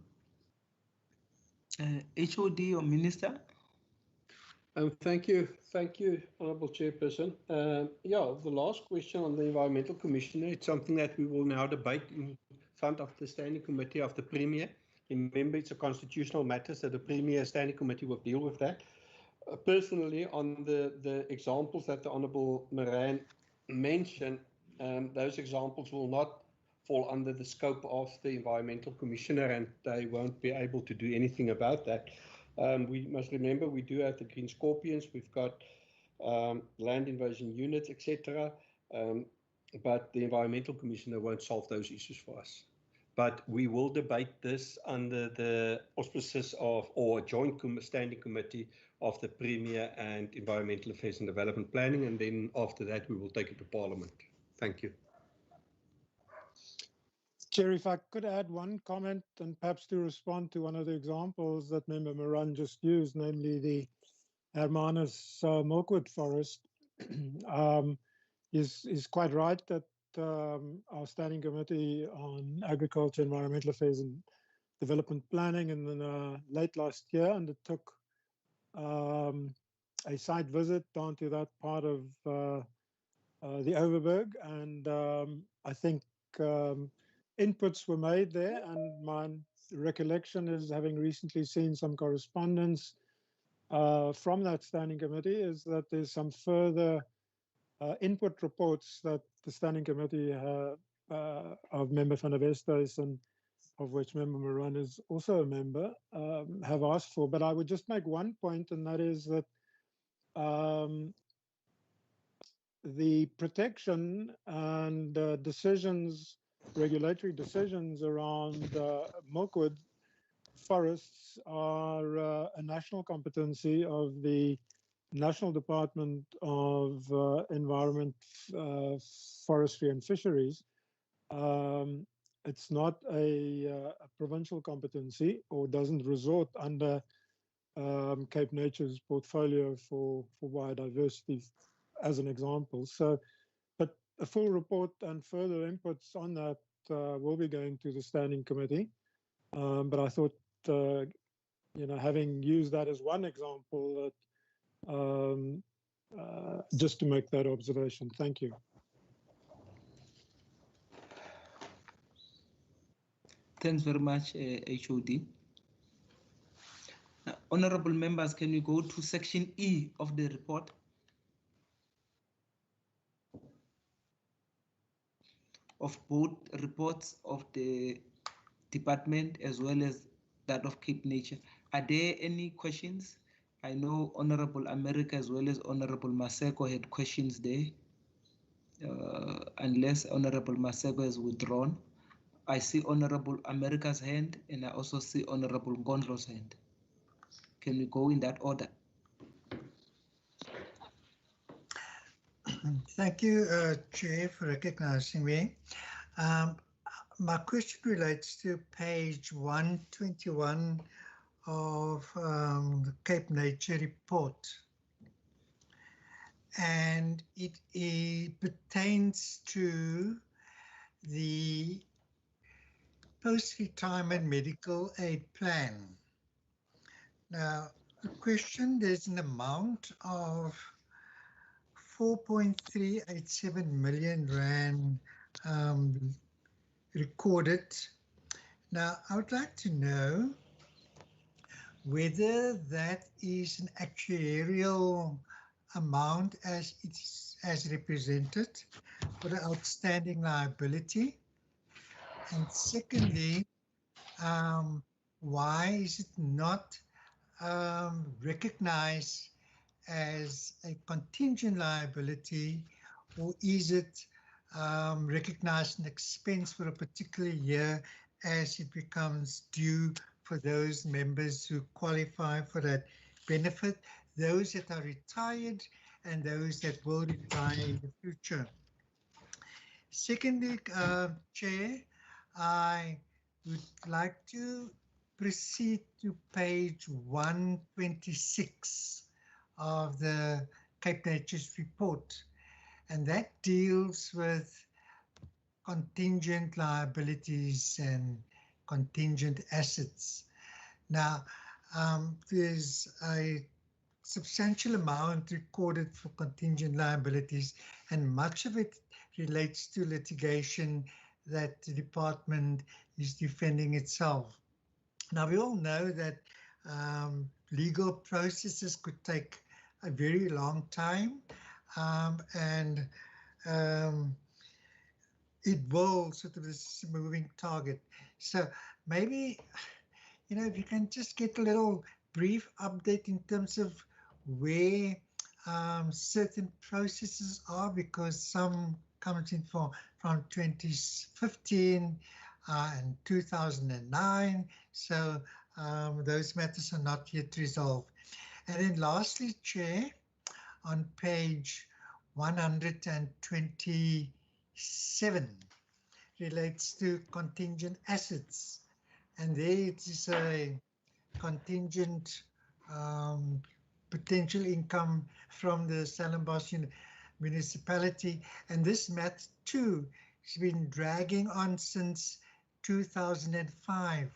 HOD or Minister? Thank you, Honourable Chairperson. Yeah, the last question on the Environmental Commissioner, it's something that we will now debate in front of the Standing Committee of the Premier. Remember, it's a constitutional matter, so the Premier Standing Committee will deal with that. Personally, on the examples that the Honourable Moran mentioned, those examples will not fall under the scope of the Environmental Commissioner, and they won't be able to do anything about that. We must remember we do have the green scorpions, we've got land invasion units, etc. But the Environmental Commissioner won't solve those issues for us. But we will debate this under the auspices of, or a joint standing committee of the Premier and Environmental Affairs and Development Planning, and then after that we will take it to Parliament. Thank you. Chair, if I could add one comment and perhaps to respond to one of the examples that Member Moran just used, namely the Hermanus milkwood forest, is quite right that our Standing Committee on Agriculture, Environmental Affairs and Development Planning in late last year undertook a site visit down to that part of the Overberg, and I think inputs were made there, and my recollection is, having recently seen some correspondence from that Standing Committee, is that there's some further input reports that the Standing Committee of Member van der Westhuizen, of which Member Moran is also a member, have asked for. But I would just make one point, and that is that the protection and decisions, regulatory decisions around milkwood forests are a national competency of the National Department of Environment, Forestry and Fisheries. It's not a provincial competency, or doesn't resort under CapeNature's portfolio for biodiversity, as an example. So, but a full report and further inputs on that will be going to the Standing Committee. But I thought, having used that as one example, that just to make that observation. Thank you. Thanks very much, HOD. Honorable members, can you go to section E of the report? Of both reports of the department as well as that of CapeNature. Are there any questions? I know Honorable America as well as Honorable Maseko had questions there. Unless Honorable Maseko has withdrawn. I see Honorable America's hand, and I also see Honorable Gondlo's hand. Can we go in that order? Thank you, Chair, for recognizing me. My question relates to page 121 of the CapeNature report. And it pertains to the post-retirement medical aid plan. Now, the question, there's an amount of 4.387 million rand recorded. Now, I would like to know whether that is an actuarial amount as it's as represented for the outstanding liability. And secondly, why is it not recognized as a contingent liability, or is it recognized an expense for a particular year as it becomes due for those members who qualify for that benefit, those that are retired and those that will retire in the future? Secondly, Chair, I would like to proceed to page 126 of the CapeNature's report, and that deals with contingent liabilities and contingent assets. Now, there's a substantial amount recorded for contingent liabilities, and much of it relates to litigation that the department is defending itself. Now, we all know that legal processes could take a very long time, and it will sort of this moving target. So maybe, if you can just get a little brief update in terms of where certain processes are, because some comes in from 2015 and 2009. So those matters are not yet resolved. And then lastly, Chair, on page 127 relates to contingent assets. And there it is a contingent potential income from the Stellenbosch municipality. And this matter too has been dragging on since 2005.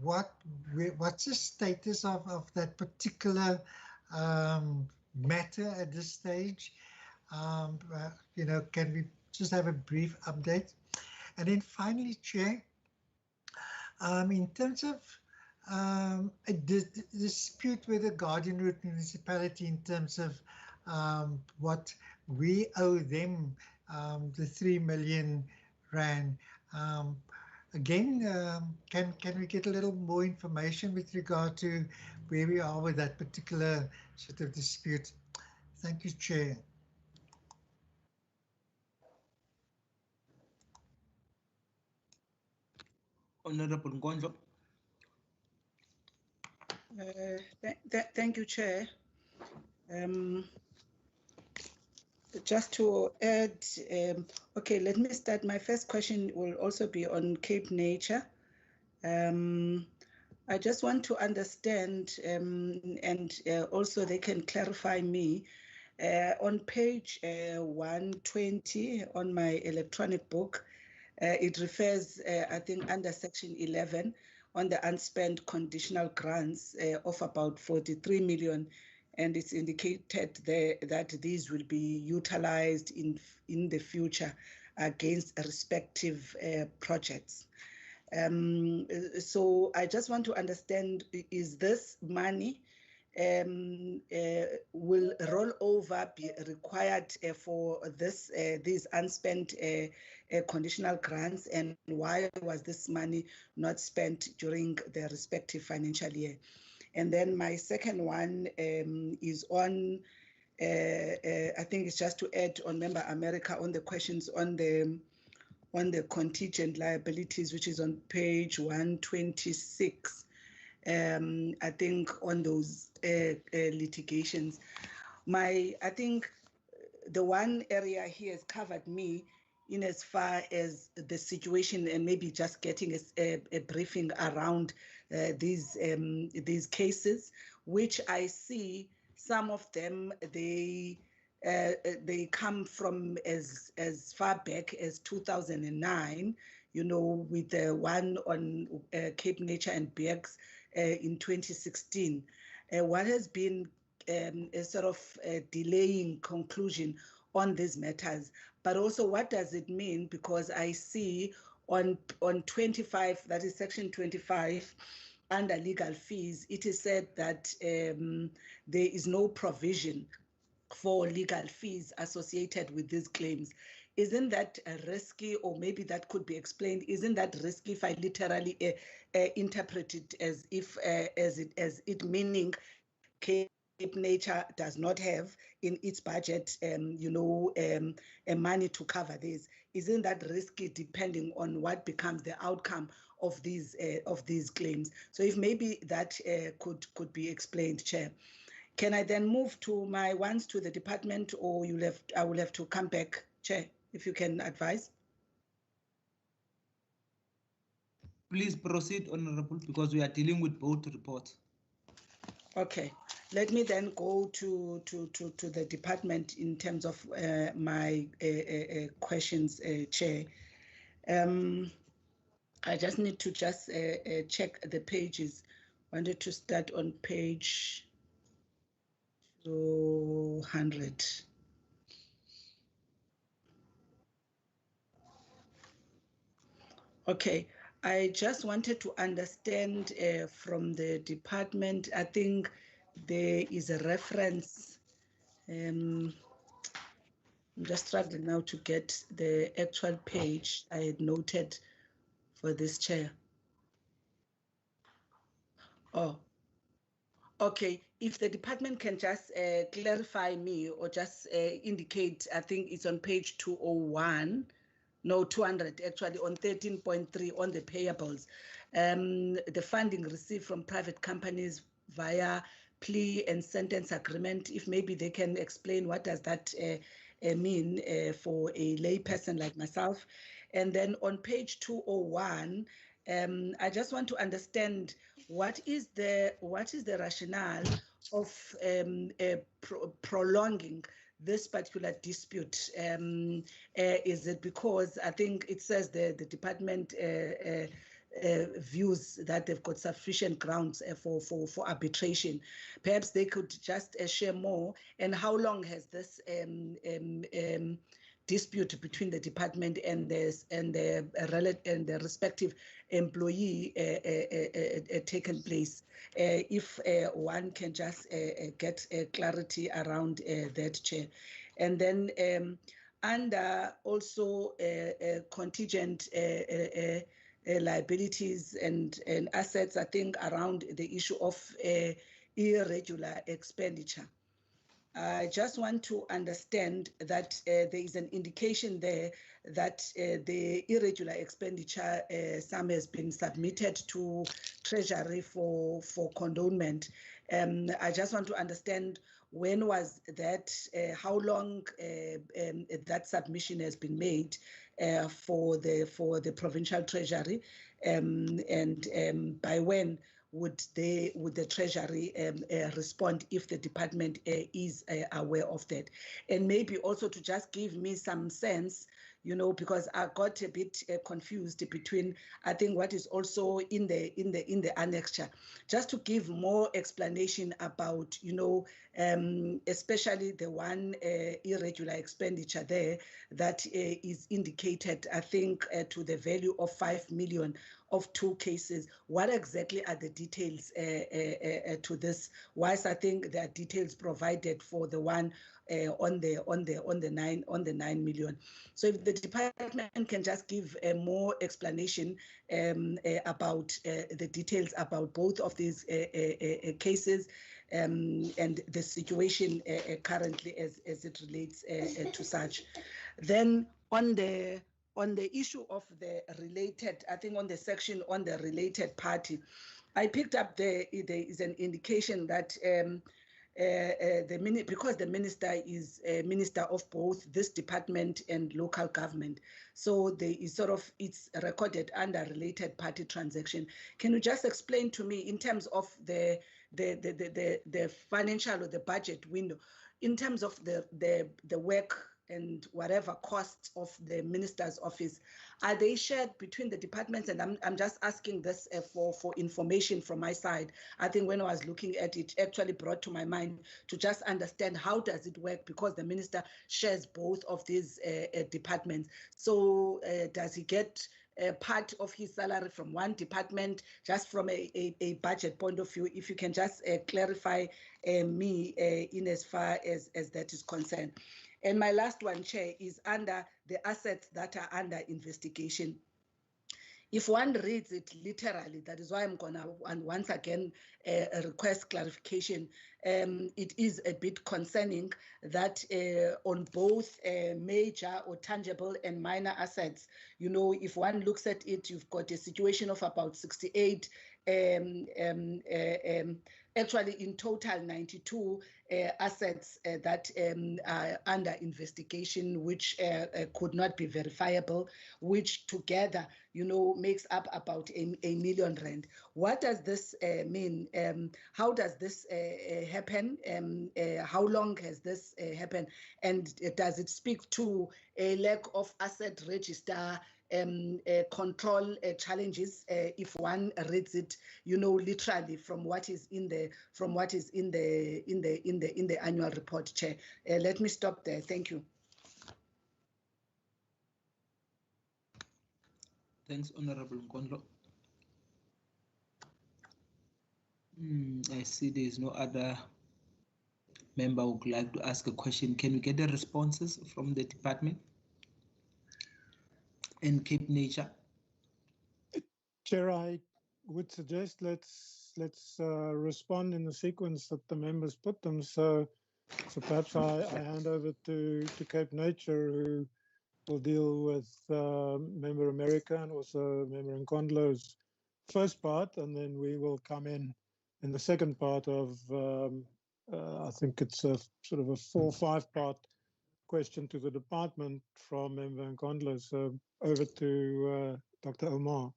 What's the status of that particular matter at this stage? Can we just have a brief update? And then finally, Chair, in terms of a dispute with the Guardian Route municipality in terms of what we owe them the 3 million rand. Again, can we get a little more information with regard to where we are with that particular sort of dispute? Thank you, Chair. Honorable Nkondlo. Thank you, Chair. Just to add, okay, let me start. My first question will also be on CapeNature. I just want to understand, and also they can clarify me, on page 120 on my electronic book, it refers, I think, under section 11 on the unspent conditional grants of about 43 million. And it's indicated there that these will be utilized in the future against respective projects. So I just want to understand, is this money will roll over be required for these unspent conditional grants, and why was this money not spent during the respective financial year? And then my second one is on, I think it's just to add on Member America on the questions on the contingent liabilities, which is on page 126. I think on those litigations. I think the one area here has covered me in as far as the situation, and maybe just getting a briefing around these cases, which I see some of them, they come from as far back as 2009, you know, with the one on CapeNature and Bergs in 2016. What has been a sort of delaying conclusion on these matters, but also what does it mean? Because I see on 25, that is section 25, under legal fees, it is said that there is no provision for legal fees associated with these claims. Isn't that risky, or maybe that could be explained? Isn't that risky if I literally interpret it as if as it meaning CapeNature does not have in its budget, money to cover this? Isn't that risky depending on what becomes the outcome of these claims? So if maybe that could be explained, Chair. Can I then move to my ones to the department, or I will have to come back, Chair, if you can advise? Please proceed, Honorable, because we are dealing with both reports. Okay, let me then go to the department in terms of my questions, Chair. I just need to check the pages. Wanted to start on page 200. Okay, I just wanted to understand from the department, I think there is a reference. I'm just struggling now to get the actual page I had noted for this, Chair. Oh, okay. If the department can just clarify me or just indicate, I think it's on page 201. No, 200 actually, on 13.3 on the payables. The funding received from private companies via plea and sentence agreement, if maybe they can explain what does that mean for a lay person like myself. And then on page 201, I just want to understand what is the rationale of prolonging this particular dispute. Is it because I think it says the department views that they've got sufficient grounds for arbitration? Perhaps they could just share more. And how long has this dispute between the department and the respective employee taken place? If one can just get clarity around that, Chair. And then under also contingent liabilities and assets, I think around the issue of irregular expenditure. I just want to understand that there is an indication there that the irregular expenditure sum has been submitted to Treasury for condonement. I just want to understand when was that, how long that submission has been made for the Provincial Treasury, and by when would the Treasury respond if the department is aware of that? And maybe also to just give me some sense, you know, because I got a bit confused between, I think, what is also in the annexure, just to give more explanation about, you know, especially the one irregular expenditure there that is indicated, I think, to the value of 5 million of 2 cases. What exactly are the details to this? Whilst I think there are details provided for the one on the 9 million. So if the department can just give more explanation about the details about both of these cases and the situation currently as it relates to such. Then on the issue of the related, I think on the section on the related party, I picked up there is an indication that because the minister is a minister of both this department and local government, so there is sort of, it's recorded under related party transaction. Can you just explain to me in terms of the financial or the budget window, in terms of the work and whatever costs of the minister's office, are they shared between the departments? And I'm just asking this for information from my side. I think when I was looking at it, actually brought to my mind to just understand how does it work, because the minister shares both of these departments. So does he get part of his salary from one department, just from a budget point of view? If you can just clarify me in as far as that is concerned. And my last one, Chair, is under the assets that are under investigation. If one reads it literally, that is why I'm gonna once again request clarification. It is a bit concerning that on both major or tangible and minor assets, you know, if one looks at it, you've got a situation of about 68, actually in total 92 assets that are under investigation, which could not be verifiable, which together, you know, makes up about a million rand. What does this mean? How does this happen? How long has this happened? And does it speak to a lack of asset register control challenges if one reads it, you know, literally from what is in the annual report, Chair? Let me stop there. Thank you. Thanks, Honorable Nkondlo. I see there is no other member who would like to ask a question. Can we get the responses from the department and CapeNature? Chair, I would suggest let's respond in the sequence that the members put them. So perhaps I hand over to CapeNature, who will deal with Member America and also Member Nkondlo's first part, and then we will come in the second part of I think it's a sort of a 4 or 5 part question to the department from Member Nkondlo. So over to Dr. Omar.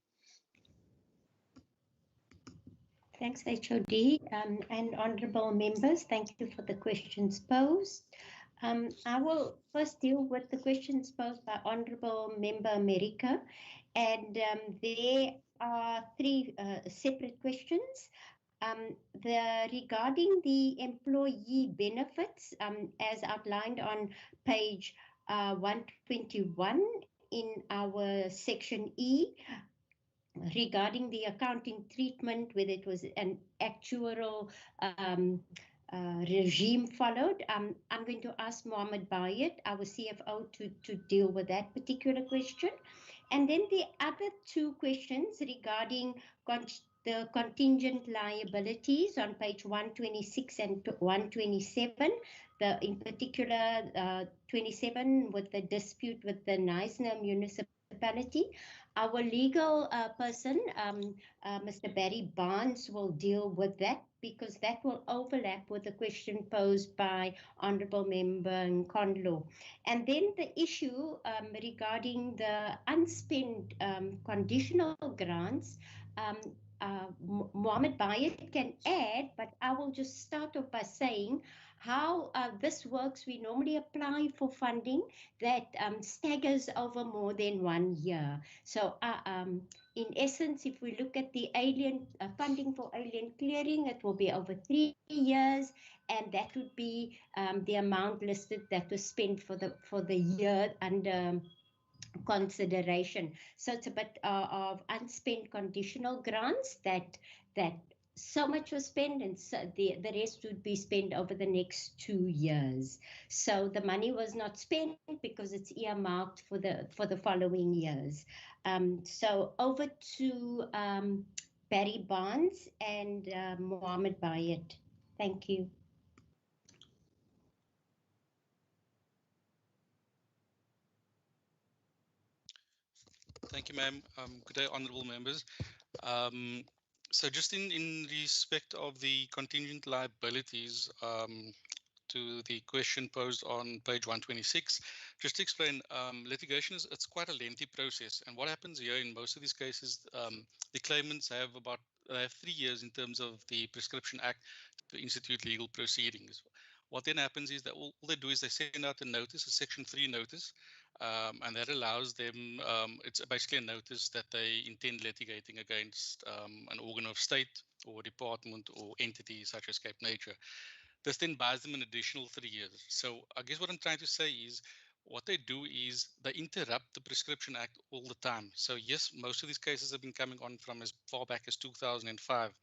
Thanks, HOD, and honourable members. Thank you for the questions posed. I will first deal with the questions posed by Honourable Member America, and there are 3 separate questions. Regarding the employee benefits, as outlined on page 121 in our section E, regarding the accounting treatment, whether it was an actuarial regime followed. I'm going to ask Mohammed Bayat, our CFO, to deal with that particular question. And then the other two questions regarding the contingent liabilities on page 126 and 127, in particular 27 with the dispute with the Knysna municipality. Our legal person, Mr. Barry Barnes, will deal with that because that will overlap with the question posed by Honourable Member Nkondlo. And then the issue regarding the unspent conditional grants, Mohammed Bayat can add, but I will just start off by saying how this works. We normally apply for funding that staggers over more than 1 year. So in essence, if we look at the alien funding for alien clearing, it will be over 3 years, and that would be the amount listed that was spent for the year under consideration. So it's a bit of unspent conditional grants that so much was spent, and so the rest would be spent over the next 2 years. So the money was not spent because it's earmarked for the following years. So over to Barry Barnes and Mohammed Bayat. Thank you. Thank you, ma'am. Good day, honourable members. So just in respect of the contingent liabilities, to the question posed on page 126, just to explain, litigation it's quite a lengthy process, and what happens here in most of these cases, the claimants have 3 years in terms of the Prescription Act to institute legal proceedings. What then happens is that all they do is they send out a notice, a Section 3 notice, and that allows them, it's basically a notice that they intend litigating against an organ of state or department or entity such as CapeNature. This then buys them an additional 3 years. So I guess what I'm trying to say is what they do is they interrupt the Prescription Act all the time. So yes, most of these cases have been coming on from as far back as 2005,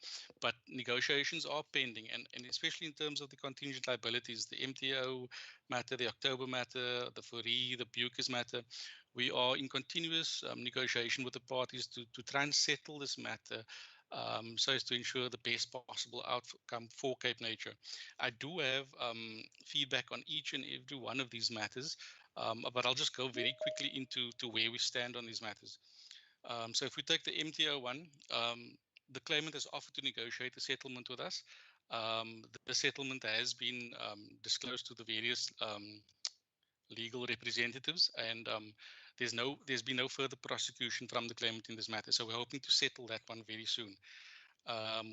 but negotiations are pending, and especially in terms of the contingent liabilities, the MTO matter, the October matter, the Fourie, the Bucas matter, we are in continuous negotiation with the parties to try and settle this matter so as to ensure the best possible outcome for CapeNature. I do have feedback on each and every one of these matters, but I'll just go very quickly into where we stand on these matters. So if we take the MTO one, the claimant has offered to negotiate a settlement with us. The settlement has been disclosed to the various legal representatives, and there's been no further prosecution from the claimant in this matter. So we're hoping to settle that one very soon.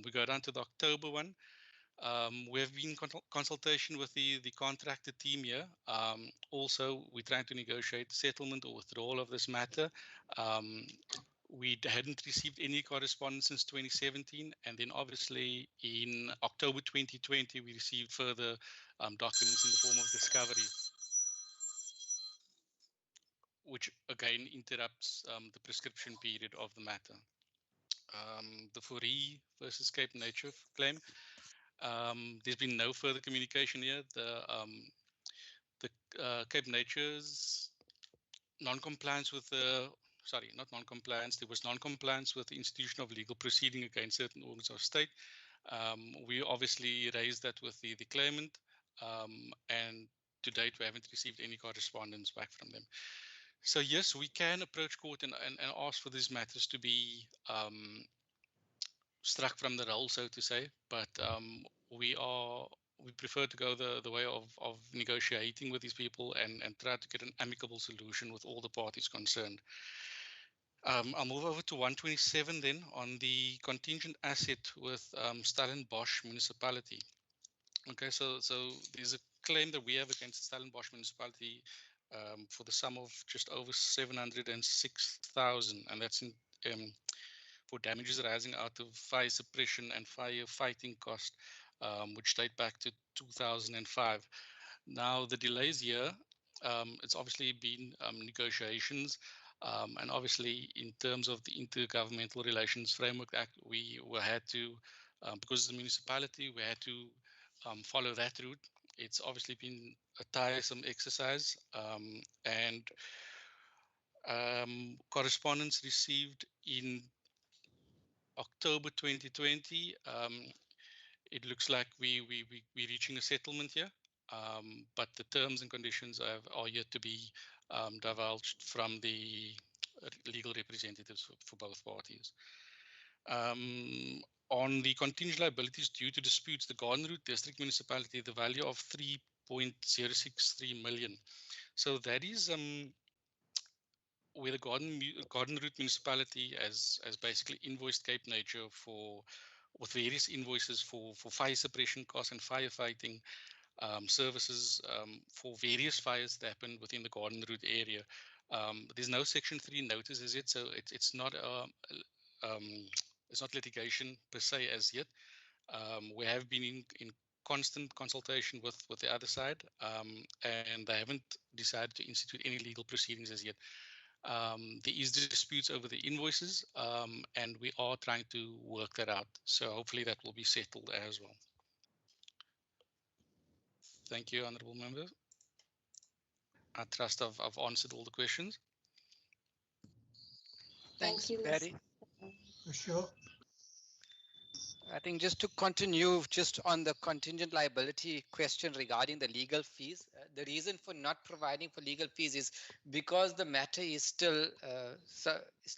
We go down to the October one. We have been in consultation with the contractor team here. Also, we're trying to negotiate settlement or withdrawal of this matter. We hadn't received any correspondence since 2017, and then obviously in October 2020 we received further documents in the form of discovery, which again interrupts the prescription period of the matter. The Fourie versus CapeNature claim, there's been no further communication here. The CapeNature's non-compliance with the, sorry, not non-compliance, there was non-compliance with the institution of legal proceeding against certain organs of state. We obviously raised that with the claimant, and to date we haven't received any correspondence back from them. So yes, we can approach court and ask for these matters to be struck from the roll, so to say, but we prefer to go the way of negotiating with these people and try to get an amicable solution with all the parties concerned. I'll move over to 127 then on the contingent asset with Stellenbosch municipality. Okay, so there's a claim that we have against Stellenbosch municipality for the sum of just over 706,000, and that's in for damages arising out of fire suppression and firefighting cost, which date back to 2005. Now, the delays here, it's obviously been negotiations, and obviously in terms of the Intergovernmental Relations Framework Act, we had to, because it's a municipality, we had to follow that route. It's obviously been a tiresome exercise, and correspondence received in October 2020. It looks like we're reaching a settlement here, but the terms and conditions are yet to be divulged from the legal representatives for both parties. On the contingent liabilities due to disputes, the Garden Route District Municipality, the value of 3.063 million. So that is where the Garden Route Municipality has basically invoiced CapeNature with various invoices for fire suppression costs and firefighting services for various fires that happened within the Garden Route area. There's no Section 3 notice as yet, so it's not it's not litigation per se as yet. We have been in constant consultation with the other side, and they haven't decided to institute any legal proceedings as yet. There is disputes over the invoices, and we are trying to work that out. So hopefully that will be settled as well. Thank you, honourable members. I trust I've answered all the questions. Thanks, Thank you, Barry. For sure. I think just to continue just on the contingent liability question regarding the legal fees, the reason for not providing for legal fees is because the matter is still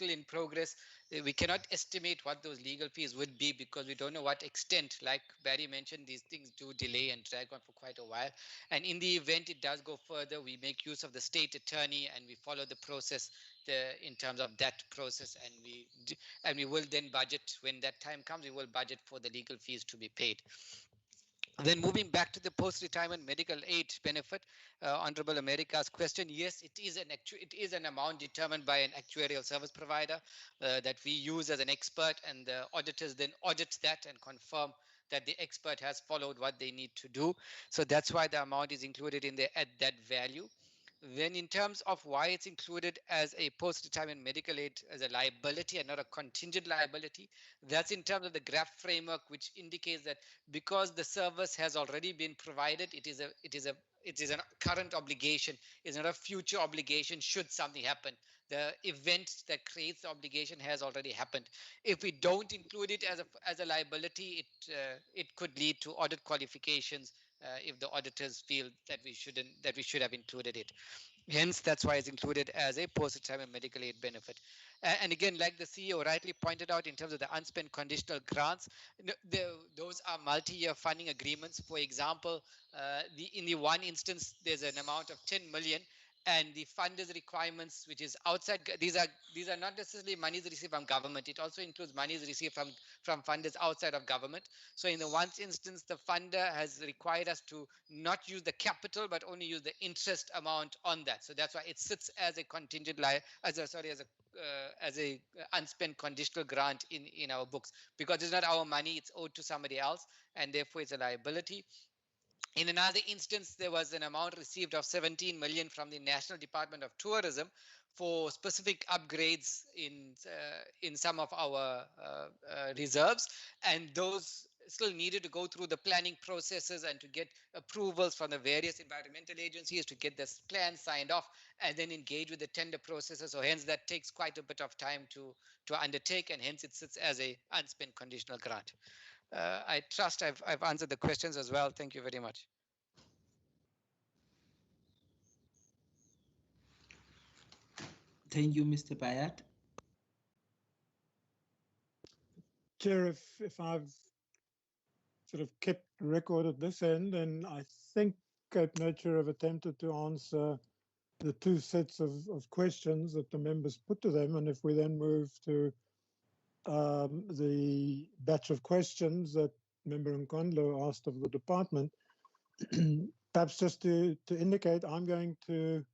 in progress. We cannot estimate what those legal fees would be because we don't know what extent, like Barry mentioned, these things do delay and drag on for quite a while. And in the event it does go further, we make use of the state attorney and we follow the process in terms of that process, and we will then budget when that time comes. We will budget for the legal fees to be paid. Then moving back to the post-retirement medical aid benefit, Honorable America's question, yes, it is an amount determined by an actuarial service provider that we use as an expert, and the auditors then audit that and confirm that the expert has followed what they need to do. So that's why the amount is included in there at that value. Then in terms of why it's included as a post-retirement medical aid as a liability and not a contingent liability, that's in terms of the GRAF framework, which indicates that because the service has already been provided, it is a current obligation, it's not a future obligation should something happen. The event that creates the obligation has already happened. If we don't include it as a liability, it could lead to audit qualifications if the auditors feel that we should have included it. Hence, that's why it's included as a post-retirement medical aid benefit. And again, like the CEO rightly pointed out, in terms of the unspent conditional grants, those are multi-year funding agreements. For example, in the one instance, there's an amount of 10 million, and the funders requirements, which is outside, these are not necessarily monies received from government. It also includes monies received from funders outside of government. So in the one instance, the funder has required us to not use the capital, but only use the interest amount on that. So that's why it sits as a contingent as a unspent conditional grant in our books, because it's not our money, it's owed to somebody else, and therefore it's a liability. In another instance, there was an amount received of 17 million from the National Department of Tourism for specific upgrades in some of our reserves, and those still needed to go through the planning processes and to get approvals from the various environmental agencies to get this plan signed off and then engage with the tender processes. So hence that takes quite a bit of time to undertake, and hence it sits as a unspent conditional grant. I trust I've answered the questions as well. Thank you very much. Thank you, Mr. Bayat. Chair, if I've sort of kept record at this end, and I think CapeNature have attempted to answer the two sets of questions that the members put to them. And if we then move to the batch of questions that Member Nkondlo asked of the department, perhaps just to indicate, I'm going to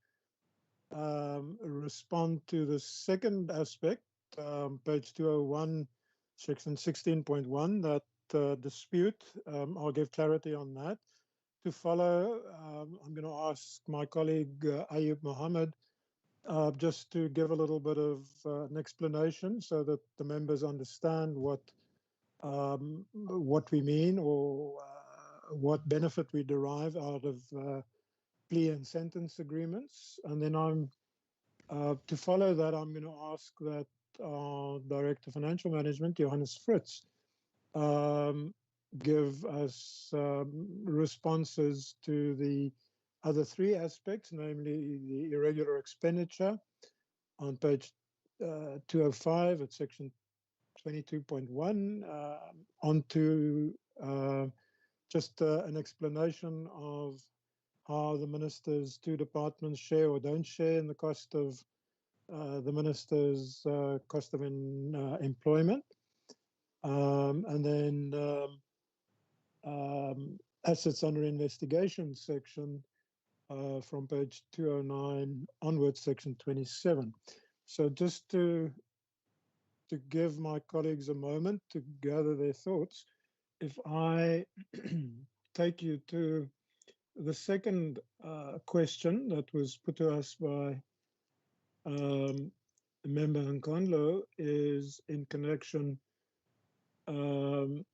respond to the second aspect, page 201, section 16.1, that dispute. I'll give clarity on that. To follow, I'm going to ask my colleague Ayub Mohammed just to give a little bit of an explanation so that the members understand what we mean, or what benefit we derive out of plea and sentence agreements. And then to follow that, I'm going to ask that our Director of Financial Management, Johannes Fritz, give us responses to the other three aspects, namely the irregular expenditure on page 205 at section 22.1, onto just an explanation of how the minister's two departments share or don't share in the cost of the minister's cost of employment. And then assets under investigation section from page 209 onwards, section 27. So just to give my colleagues a moment to gather their thoughts, if I take you to the second question that was put to us by Member Nkondlo, is in connection on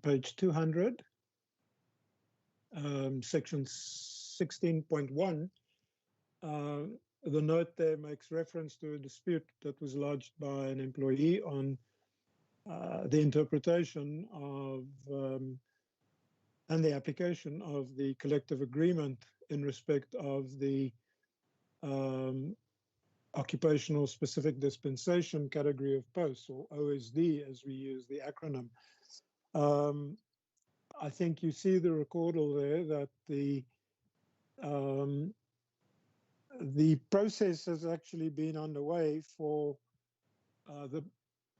page 200, section 16.1. The note there makes reference to a dispute that was lodged by an employee on the interpretation of and the application of the collective agreement in respect of the occupational specific dispensation category of posts, or OSD as we use the acronym. I think you see the recordal there that the process has actually been underway for the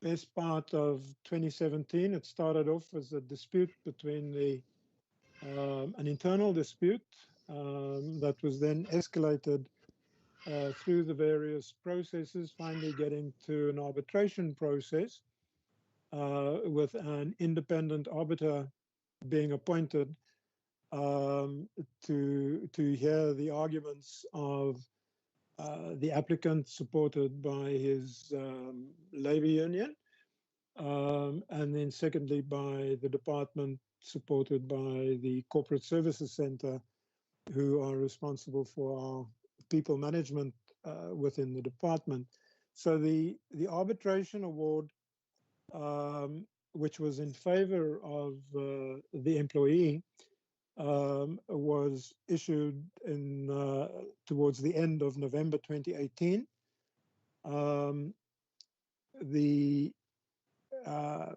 best part of 2017. It started off as a dispute between an internal dispute that was then escalated through the various processes, finally getting to an arbitration process with an independent arbiter being appointed to hear the arguments of the applicant, supported by his labor union, and then secondly by the department, supported by the Corporate Services Center, who are responsible for our people management within the department. So the arbitration award, which was in favor of the employee, was issued towards the end of November 2018.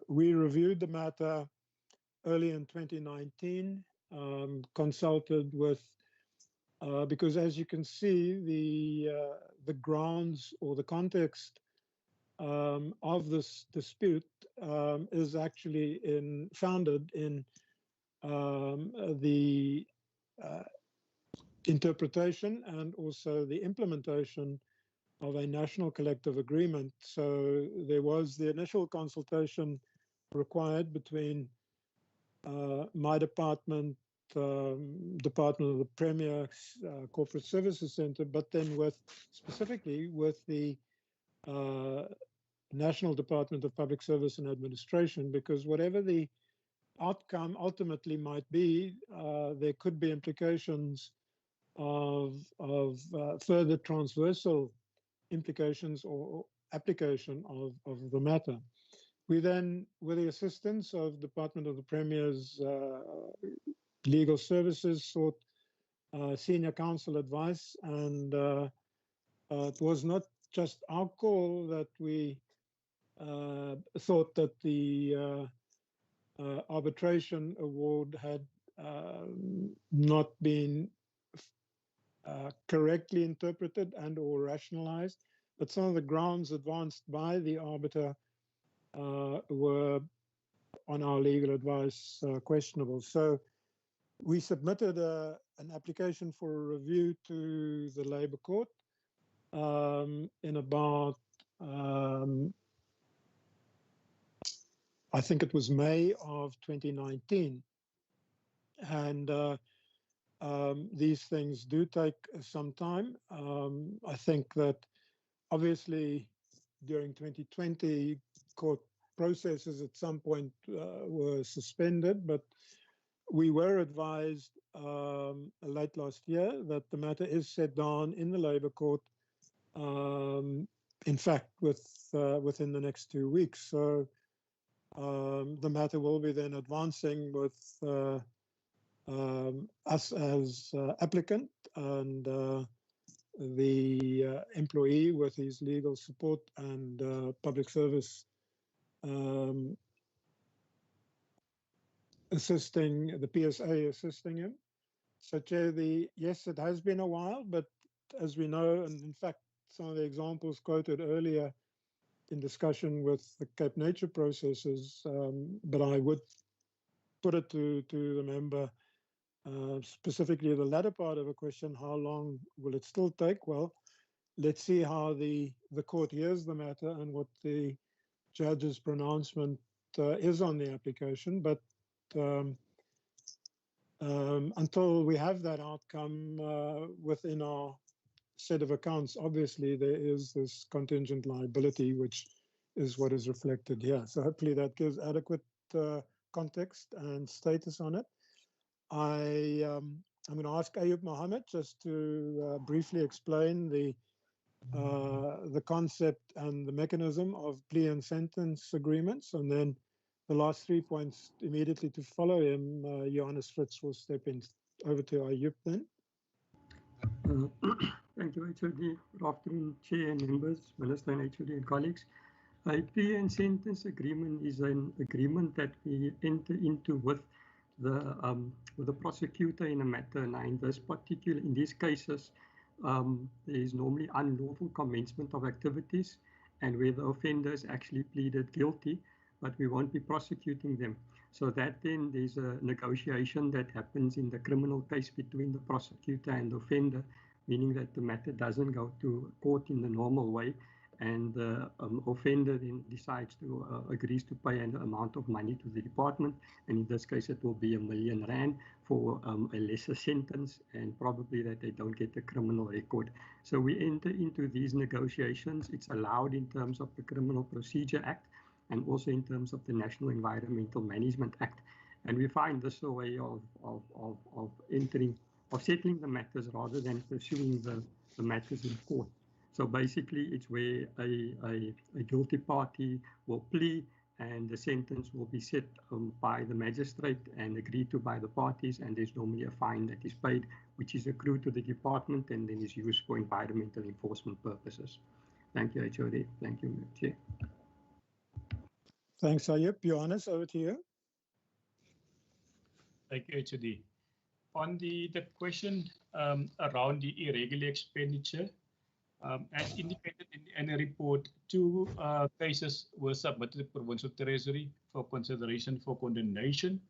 We reviewed the matter early in 2019, consulted with, because as you can see, the grounds or the context of this dispute is actually founded in the interpretation and also the implementation of a national collective agreement. So there was the initial consultation required between my department, Department of the Premier, Corporate Services Center, but then specifically with the National Department of Public Service and Administration, because whatever the outcome ultimately might be, there could be implications of further transversal implications or application of the matter. We then, with the assistance of Department of the Premier's legal services, sought senior counsel advice, and it was not just our call that we thought that the arbitration award had not been correctly interpreted and or rationalized, but some of the grounds advanced by the arbiter were, on our legal advice, questionable. So we submitted an application for a review to the Labour Court in about, I think it was May of 2019. And these things do take some time. I think that obviously during 2020, court processes at some point were suspended, but We were advised late last year that the matter is set down in the Labour Court, in fact, within the next 2 weeks. So the matter will be then advancing with us as applicant and the employee with his legal support and public service assisting, the PSA assisting him. So Chair, yes, it has been a while, but as we know, and in fact, some of the examples quoted earlier in discussion with the CapeNature processes, but I would put it to the member, specifically the latter part of a question, how long will it still take? Well, let's see how the court hears the matter and what the judge's pronouncement is on the application. But until we have that outcome within our set of accounts, obviously there is this contingent liability, which is what is reflected here. So hopefully that gives adequate context and status on it. I'm going to ask Ayub Mohammed just to briefly explain the concept and the mechanism of plea and sentence agreements, and then the last 3 points immediately to follow him, Johannes Fritz will step in. Over to Ayub then. Thank you, HOD. Good afternoon, Chair and members, Minister and HOD and colleagues. A plea and sentence agreement is an agreement that we enter into with the prosecutor in a matter. Now, in these cases, there is normally unlawful commencement of activities, and where the offender is actually pleaded guilty, but we won't be prosecuting them. So that then there's a negotiation that happens in the criminal case between the prosecutor and the offender, meaning that the matter doesn't go to court in the normal way, and the offender then decides to agrees to pay an amount of money to the department, and in this case it will be R1 million for a lesser sentence, and probably that they don't get a criminal record. So we enter into these negotiations. It's allowed in terms of the Criminal Procedure Act and also in terms of the National Environmental Management Act, and we find this a way of settling the matters rather than pursuing the matters in court. So basically, it's where a guilty party will plea, and the sentence will be set by the magistrate and agreed to by the parties, and there's normally a fine that is paid, which is accrued to the department and then is used for environmental enforcement purposes. Thank you, HOD. Thank you, Chair. Thanks, Ayub. Johannes, over to you. Thank you, HOD. On the question around the irregular expenditure, as indicated in the report, 2 cases were submitted to Provincial Treasury for consideration for condemnation.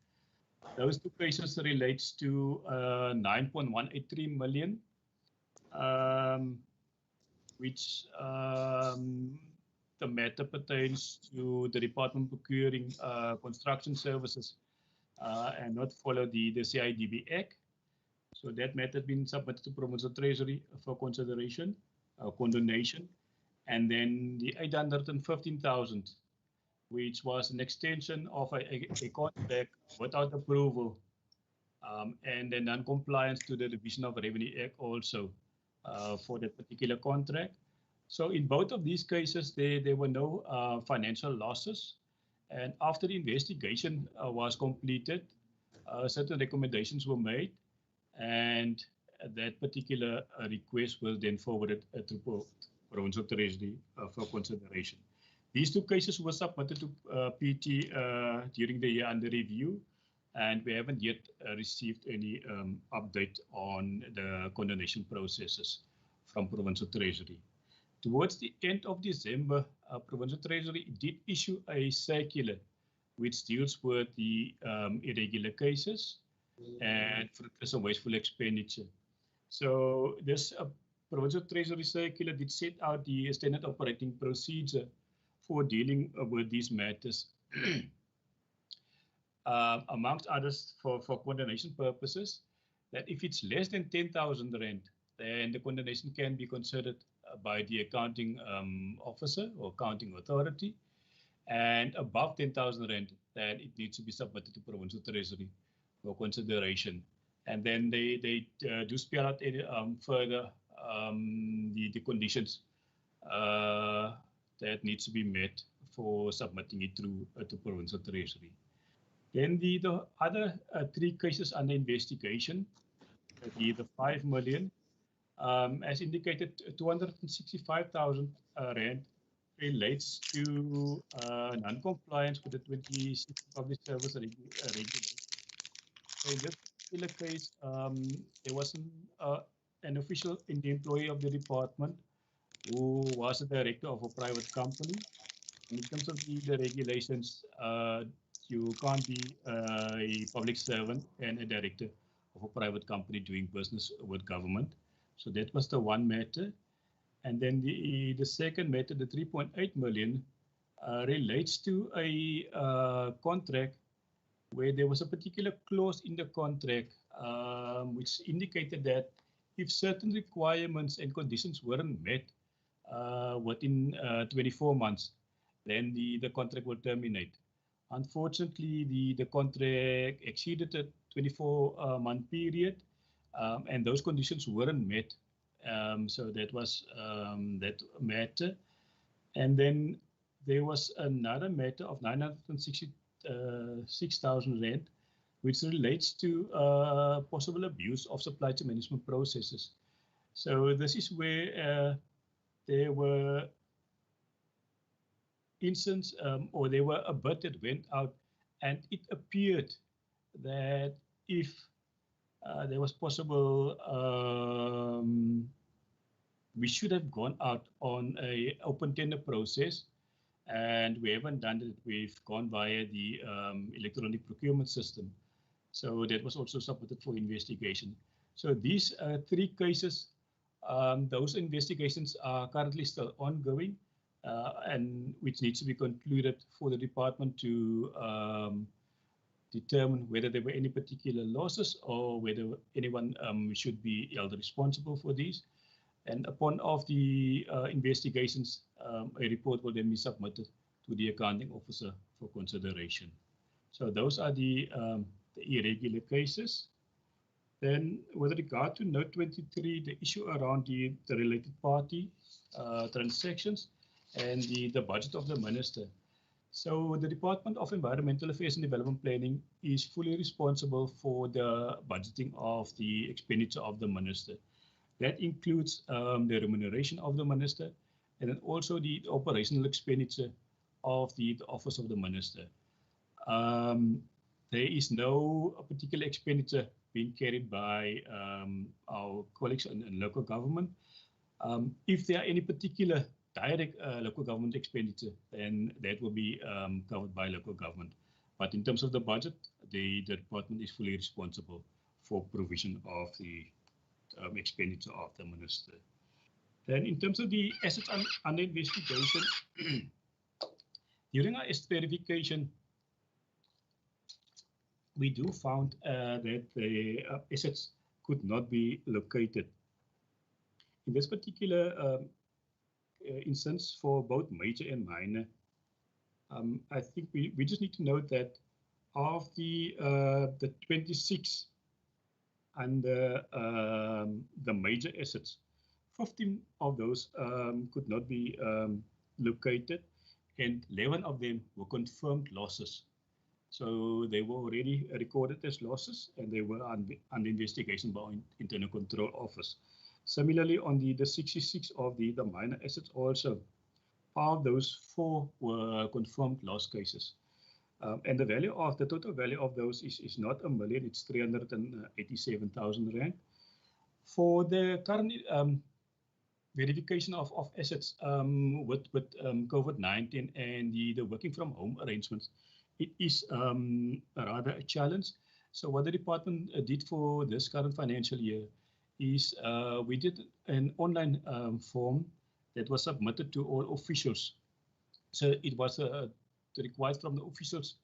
Those 2 cases relates to 9.183 million, which the matter pertains to the department procuring construction services and not follow the CIDB Act. So that matter has been submitted to Provincial Treasury for consideration. Condonation, and then the 815,000, which was an extension of a contract without approval, and then non-compliance to the Division of Revenue Act also for that particular contract. So in both of these cases, there were no financial losses, and after the investigation was completed, certain recommendations were made, and that particular request was then forwarded to Provincial Treasury for consideration. These 2 cases were submitted to PT during the year under review, and we haven't yet received any update on the condemnation processes from Provincial Treasury. Towards the end of December, Provincial Treasury did issue a circular which deals with the irregular cases and fruitless and wasteful expenditure. So this Provincial Treasury circular did set out the standard operating procedure for dealing with these matters. Amongst others, for condemnation purposes, that if it's less than 10,000 rand, then the condemnation can be considered by the accounting officer or accounting authority, and above 10,000 rand, then it needs to be submitted to Provincial Treasury for consideration. And then they do spell out further the conditions that needs to be met for submitting it through to Provincial Treasury. Then the other 3 cases under investigation, the 5 million, as indicated, 265,000 rand relates to non-compliance with the 2016 Public Service Regulation. So in this particular case, there was an official in the employee of the department who was a director of a private company. And in terms of the regulations, you can't be a public servant and a director of a private company doing business with government. So that was the one matter. And then the second matter, the 3.8 million, relates to a contract where there was a particular clause in the contract which indicated that if certain requirements and conditions weren't met within 24 months, then the contract will terminate. Unfortunately, the contract exceeded the 24-month period, and those conditions weren't met. So that was that matter. And then there was another matter of 966,000 rand, which relates to possible abuse of supply chain management processes. So this is where there were instances or there were a bid that went out, and it appeared that if there was possible, we should have gone out on a open tender process, and we haven't done it. We've gone via the electronic procurement system. So that was also submitted for investigation. So these 3 cases, those investigations are currently still ongoing, and which needs to be concluded for the department to determine whether there were any particular losses or whether anyone should be held responsible for these. And upon of the investigations, a report will then be submitted to the accounting officer for consideration. So those are the irregular cases. Then with regard to note 23, the issue around the related party transactions and the budget of the minister. So the Department of Environmental Affairs and Development Planning is fully responsible for the budgeting of the expenditure of the minister. That includes the remuneration of the minister and then also the operational expenditure of the office of the minister. There is no particular expenditure being carried by our colleagues in local government. If there are any particular direct local government expenditure, then that will be covered by local government. But in terms of the budget, the department is fully responsible for provision of the expenditure of the minister. Then in terms of the assets under investigation, during our asset verification, we do found that the assets could not be located. In this particular instance, for both major and minor, I think we just need to note that of the 26 under the major assets, 15 of those could not be located, and 11 of them were confirmed losses. So they were already recorded as losses, and they were under investigation by Internal Control Office. Similarly, on the 66 of the minor assets also, of those 4 were confirmed loss cases. And the value of the total value of those is not $1 million, it's 387,000 rand. For the current verification of assets with COVID-19 and the working from home arrangements, it is rather a challenge. So what the department did for this current financial year is we did an online form that was submitted to all officials. So it was required from the officials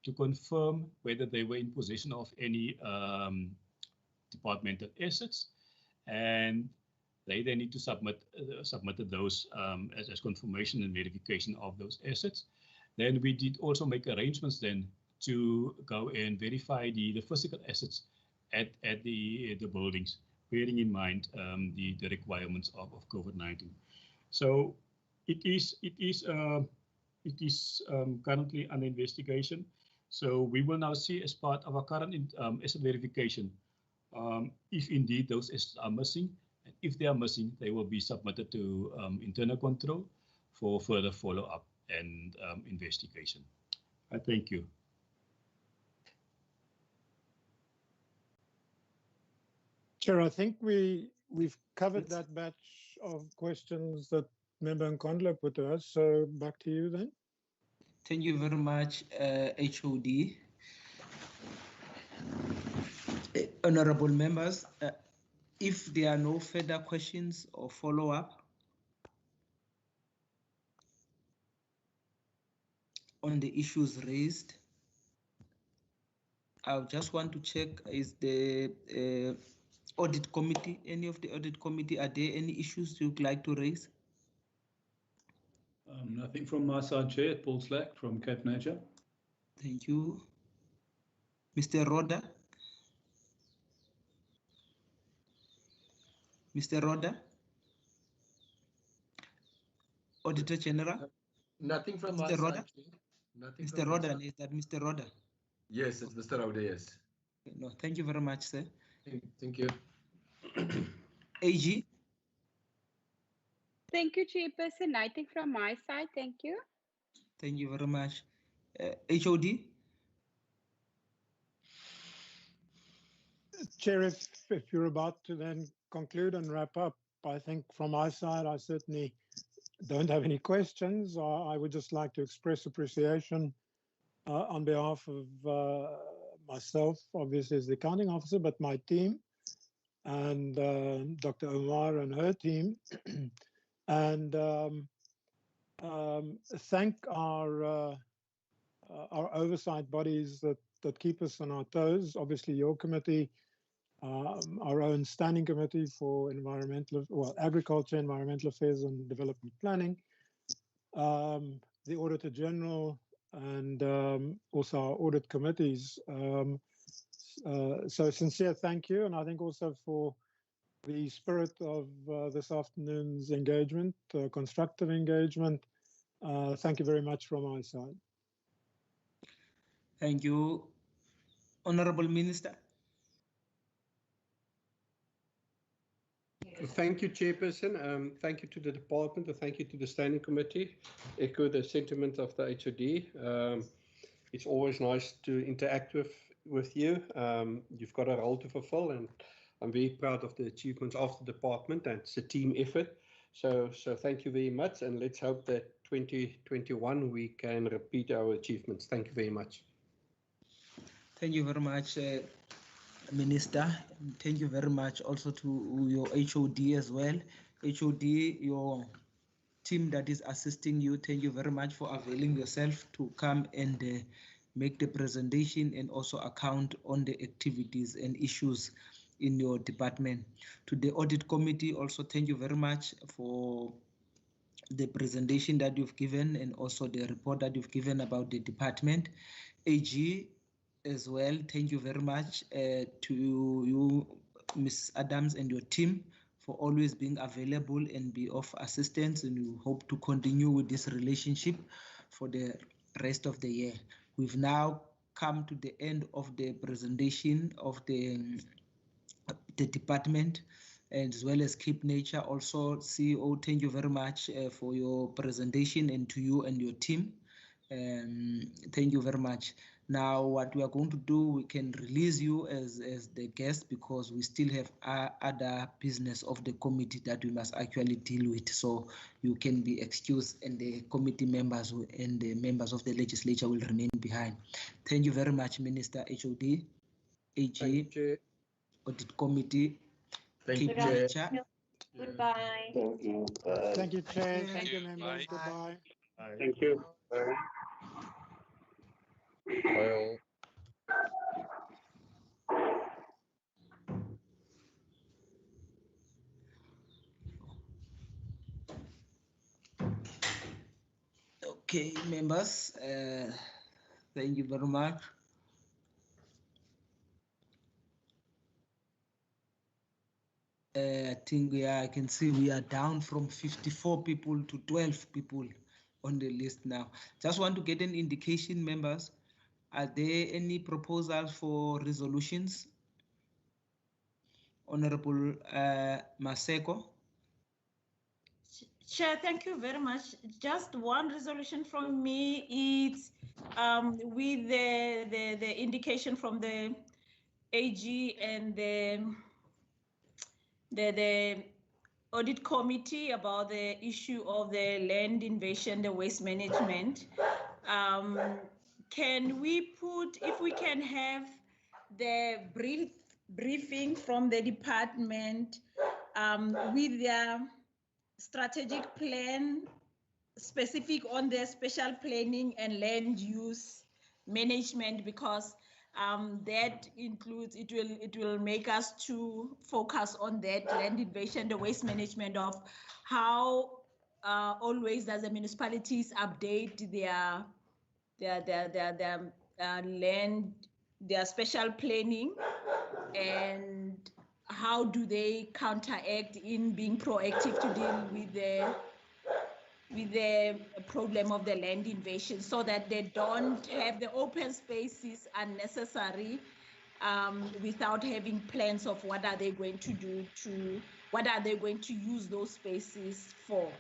to confirm whether they were in possession of any departmental assets, and they then need to submitted those as confirmation and verification of those assets. Then we did also make arrangements then to go and verify the physical assets at the buildings, bearing in mind the requirements of COVID-19. So it is currently under investigation. So we will now see, as part of our current asset verification, if indeed those assets are missing, and if they are missing, they will be submitted to internal control for further follow-up and investigation. I thank you. Chair, I think we've covered that batch of questions that Member Nkondla put to us. So back to you then. Thank you very much, HOD. Honorable members, if there are no further questions or follow-up on the issues raised, I just want to check, is the audit committee, any of the audit committee, are there any issues you'd like to raise? Nothing from my side, Chair. Paul Slack from CapeNature. Thank you. Mr. Roda? Mr. Roda? Auditor General? Nothing from my Mr. Roda? side, Chair. Nothing Mr. from my Roda, side. is that Mr. Roda? Yes, it's Mr. Roda, yes. No, thank you very much, sir. Thank you. AG? Thank you, Chairperson. Nothing from my side. Thank you. Thank you very much. HOD? Chair, if you're about to then conclude and wrap up, I think from my side, I certainly don't have any questions. I would just like to express appreciation on behalf of myself, obviously as the accounting officer, but my team and Dr. Omar and her team, and thank our oversight bodies that keep us on our toes. Obviously, your committee, our own standing committee for agriculture, environmental affairs and development planning, the Auditor General, and also our audit committees. So sincere thank you, and I think also for the spirit of this afternoon's engagement, constructive engagement. Thank you very much from my side. Thank you. Honorable Minister. Thank you, Chairperson. Thank you to the department, and thank you to the standing committee. Echo the sentiment of the HOD. It's always nice to interact with you. You've got a role to fulfill, and I'm very proud of the achievements of the department, and it's a team effort. So thank you very much, and let's hope that 2021 we can repeat our achievements. Thank you very much. Thank you very much, Minister. Thank you very much also to your HOD as well. HOD, your team that is assisting you, thank you very much for availing yourself to come and make the presentation and also account on the activities and issues in your department. To the audit committee, also thank you very much for the presentation that you've given and also the report that you've given about the department. AG as well, thank you very much to you, Ms. Adams, and your team for always being available and be of assistance, and we hope to continue with this relationship for the rest of the year. We've now come to the end of the presentation of the department, as well as CapeNature. Also, CEO, thank you very much for your presentation, and to you and your team. Thank you very much. Now, what we are going to do, we can release you as the guest because we still have other business of the committee that we must actually deal with. So you can be excused, and the committee members and the members of the legislature will remain behind. Thank you very much, Minister, HOD, AG, Audit Committee, CapeNature. Goodbye. Thank you, Chair. Thank you, members. Goodbye. Thank you. Bye. Bye. Okay, members, Thank you very much. I think I can see we are down from 54 people to 12 people on the list now. Just want to get an indication, members. Are there any proposals for resolutions? Honorable Maseko. Chair, thank you very much. Just one resolution from me. It's with the indication from the AG and the audit committee about the issue of the land invasion, the waste management. Can we put, if we can have the briefing from the department with their strategic plan specific on the special planning and land use management, because that includes, it will make us to focus on that land invasion, the waste management, of how always does the municipalities update their land, their special planning, and how do they counteract in being proactive to deal with the problem of the land invasion, so that they don't have the open spaces unnecessary without having plans of what are they going to do to, what are they going to use those spaces for.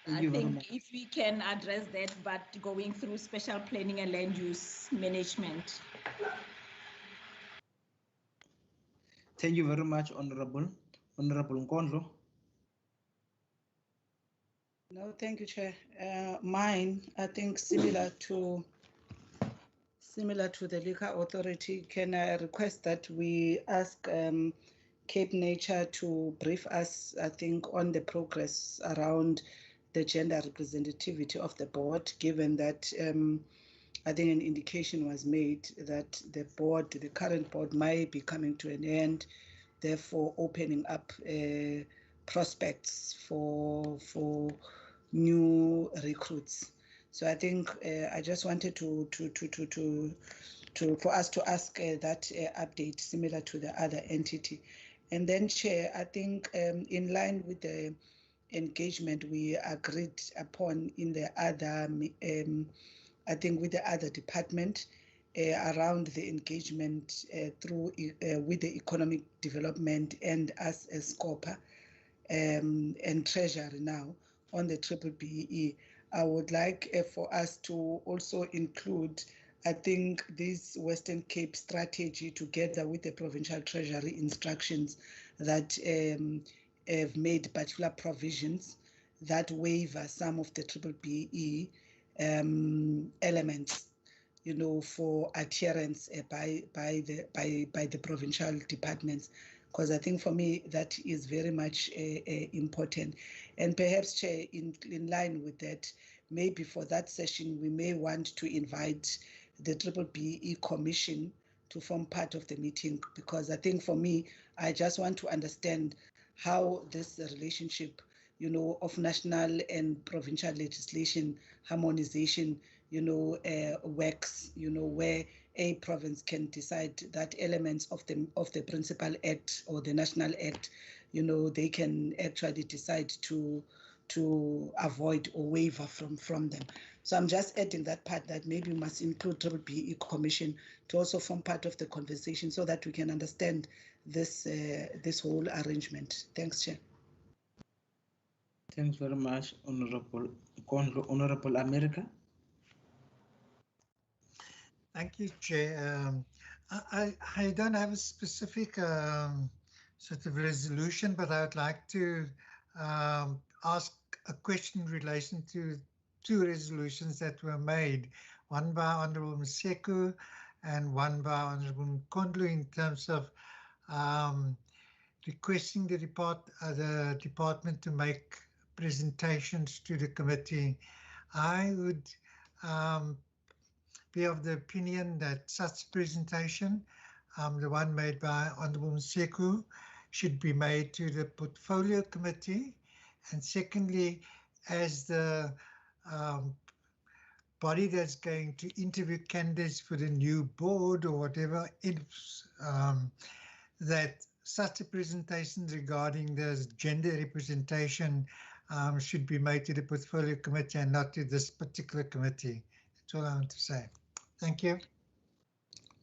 I think if we can address that, but going through special planning and land use management. Thank you very much, Honorable Nkondlo. No, thank you, Chair. Mine, I think, similar to the Liquor Authority. Can I request that we ask CapeNature to brief us, I think, on the progress around the gender representativity of the board, given that I think an indication was made that the current board might be coming to an end, therefore opening up prospects for new recruits. So I think I just wanted for us to ask that update similar to the other entity. And then, Chair, I think in line with the engagement we agreed upon in the other, I think with the other department around the engagement through with the economic development and us as SCOPA and Treasury now on the BBBE, I would like for us to also include, I think, this Western Cape strategy together with the Provincial Treasury instructions that have made particular provisions that waiver some of the BBBE elements, you know, for adherence by the provincial departments. Because I think for me that is very much important. And perhaps, Chair, in line with that, maybe for that session we may want to invite the BBBE Commission to form part of the meeting, because I think for me, I just want to understand how this relationship, you know, of national and provincial legislation harmonization, you know, works, you know, where a province can decide that elements of the Principal Act or the National Act, you know, they can actually decide to avoid or waiver from them. So I'm just adding that part, that maybe we must include BBBE Commission to also form part of the conversation so that we can understand this this whole arrangement. Thanks, Chair. Thanks very much, Honorable Nkondlo. Honorable America. Thank you, Chair. I don't have a specific sort of resolution, but I would like to ask a question in relation to two resolutions that were made, one by Honourable Maseko and one by Honourable Nkondlo, in terms of requesting the department to make presentations to the committee. I would be of the opinion that such presentation, the one made by Honourable Maseko, should be made to the Portfolio Committee, and secondly, as the body that's going to interview candidates for the new board or whatever, that such a presentation regarding the gender representation should be made to the portfolio committee and not to this particular committee. That's all I want to say. Thank you.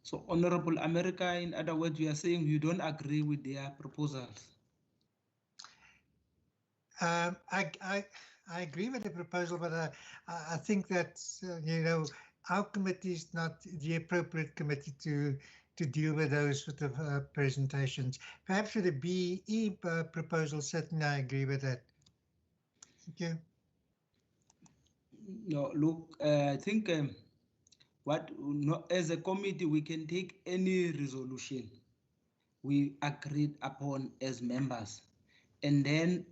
So, Honorable America, in other words, you are saying you don't agree with their proposals. I agree with the proposal, but I think that you know, our committee is not the appropriate committee to deal with those sort of presentations. Perhaps with the BE proposal, certainly I agree with that. Thank you. No, look, I think as a committee we can take any resolution we agreed upon as members, and then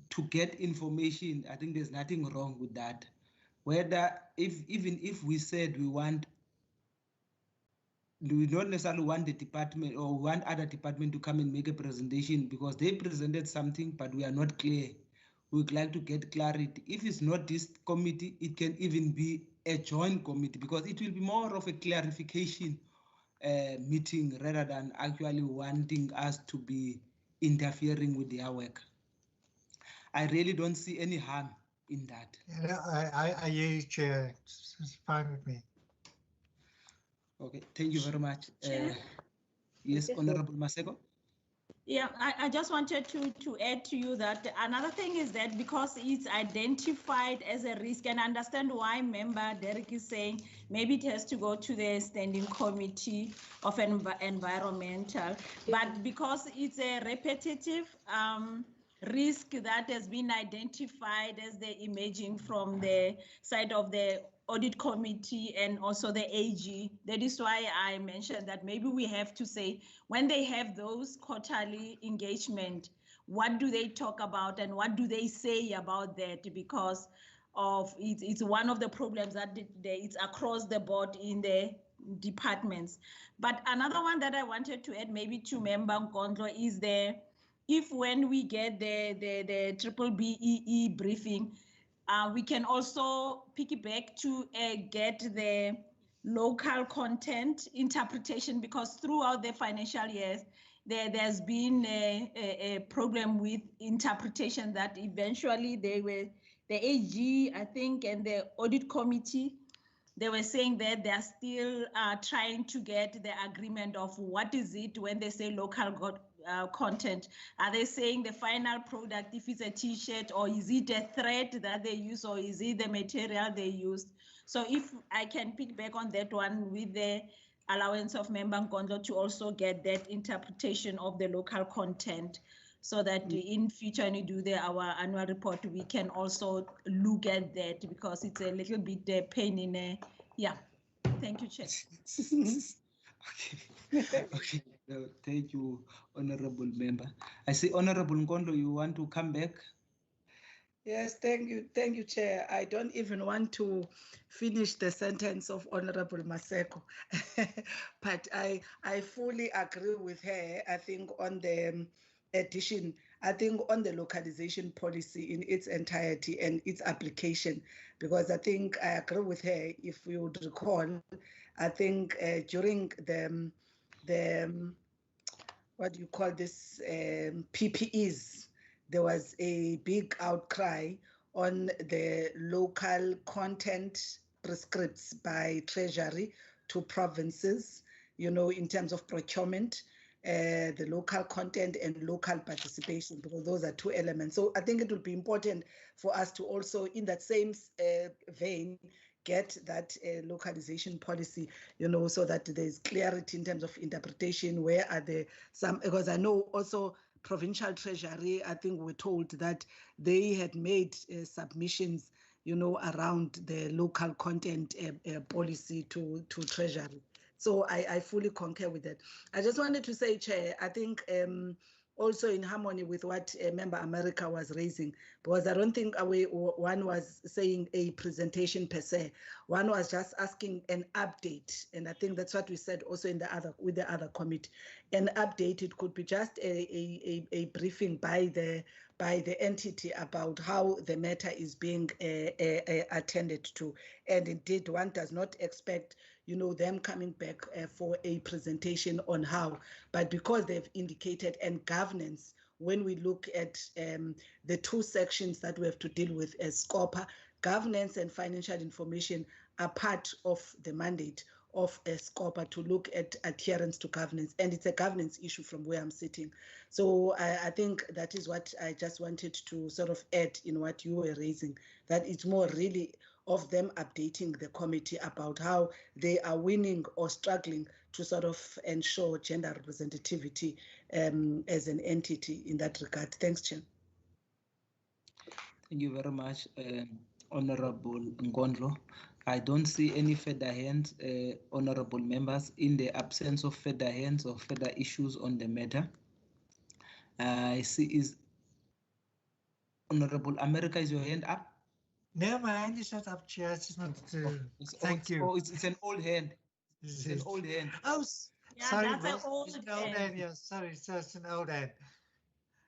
to get information. I think there's nothing wrong with that. Whether even if we said we don't necessarily want the department or want other department to come and make a presentation because they presented something, but we are not clear. We would like to get clarity. If it's not this committee, it can even be a joint committee because it will be more of a clarification meeting rather than actually wanting us to be interfering with their work. I really don't see any harm in that. Yeah, I hear you, Chair. It's fine with me. Okay, thank you very much. Chair? Yes, Honorable Maseko. Yeah, I just wanted to add to you that another thing is that because it's identified as a risk, and I understand why member Derek is saying maybe it has to go to the standing committee of environmental, but because it's a repetitive risk that has been identified as the emerging from the side of the audit committee and also the AG. That is why I mentioned that maybe we have to say when they have those quarterly engagement, what do they talk about and what do they say about that? Because of it's one of the problems that it's across the board in the departments. But another one that I wanted to add maybe to Member Nkondlo is if when we get the triple BEE briefing, we can also piggyback to get the local content interpretation, because throughout the financial years, there's been a problem with interpretation that eventually the AG, I think, and the audit committee, they were saying that they're still trying to get the agreement of what is it when they say local content. Are they saying the final product, if it's a t-shirt, or is it a thread that they use, or is it the material they used? So if I can pick back on that one with the allowance of Member Nkondlo to also get that interpretation of the local content, so that in future when we do our annual report, we can also look at that, because it's a little bit pain in a, yeah. Thank you, Chair. Okay. No, thank you, Honorable Member. I see Honorable Nkondlo, you want to come back? Yes, thank you, Chair. I don't even want to finish the sentence of Honorable Maseko, but I fully agree with her. I think on the addition, I think on the localization policy in its entirety and its application, because I think I agree with her. If you would recall, I think during the what do you call this, PPEs, there was a big outcry on the local content prescripts by Treasury to provinces, you know, in terms of procurement, the local content and local participation, because those are two elements. So I think it would be important for us to also, in that same vein, get that localization policy, you know, so that there's clarity in terms of interpretation. Where are some, because I know also Provincial Treasury, I think we're told that they had made submissions, you know, around the local content policy to Treasury. So I fully concur with that. I just wanted to say, Chair, I think also in harmony with what Member America was raising, because I don't think one was saying a presentation per se. One was just asking an update, and I think that's what we said also in the other committee. An update, it could be just a briefing by the entity about how the matter is being attended to, and indeed one does not expect them coming back for a presentation on how, but because they've indicated and governance, when we look at the two sections that we have to deal with as SCOPA, governance and financial information are part of the mandate of a SCOPA to look at adherence to governance, and it's a governance issue from where I'm sitting. So I think that is what I just wanted to sort of add in what you were raising, that it's more really of them updating the committee about how they are winning or struggling to sort of ensure gender representativity as an entity in that regard. Thanks, Chair. Thank you very much, Honorable Ngondlo. I don't see any further hands, honorable members. In the absence of further hands or further issues on the matter, I see is Honorable America, is your hand up? No, my hand is not up, Chair. It's not. Thank you. Oh, it's an old hand. It's an old hand. Oh, Yeah, sorry, that's an boss. old It's an old hand. hand. Yeah, sorry, so it's an old hand.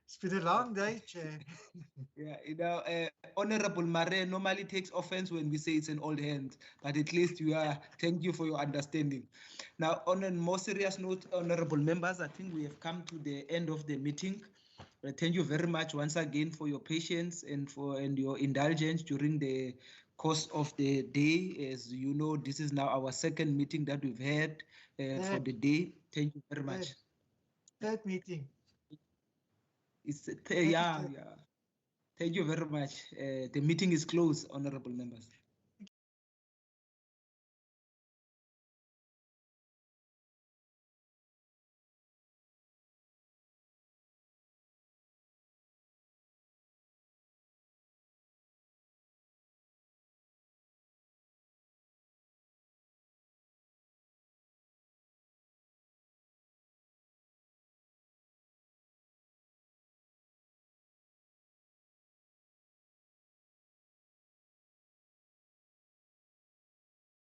It's been a long day, Chair. Yeah, Honorable Mare normally takes offense when we say it's an old hand, but at least you are. Thank you for your understanding. Now, on a more serious note, honorable members, I think we have come to the end of the meeting. Thank you very much once again for your patience and your indulgence during the course of the day. As you know, this is now our second meeting that we've had for the day. Thank you very much. Third meeting. It's yeah. Thank you very much. The meeting is closed, honorable members.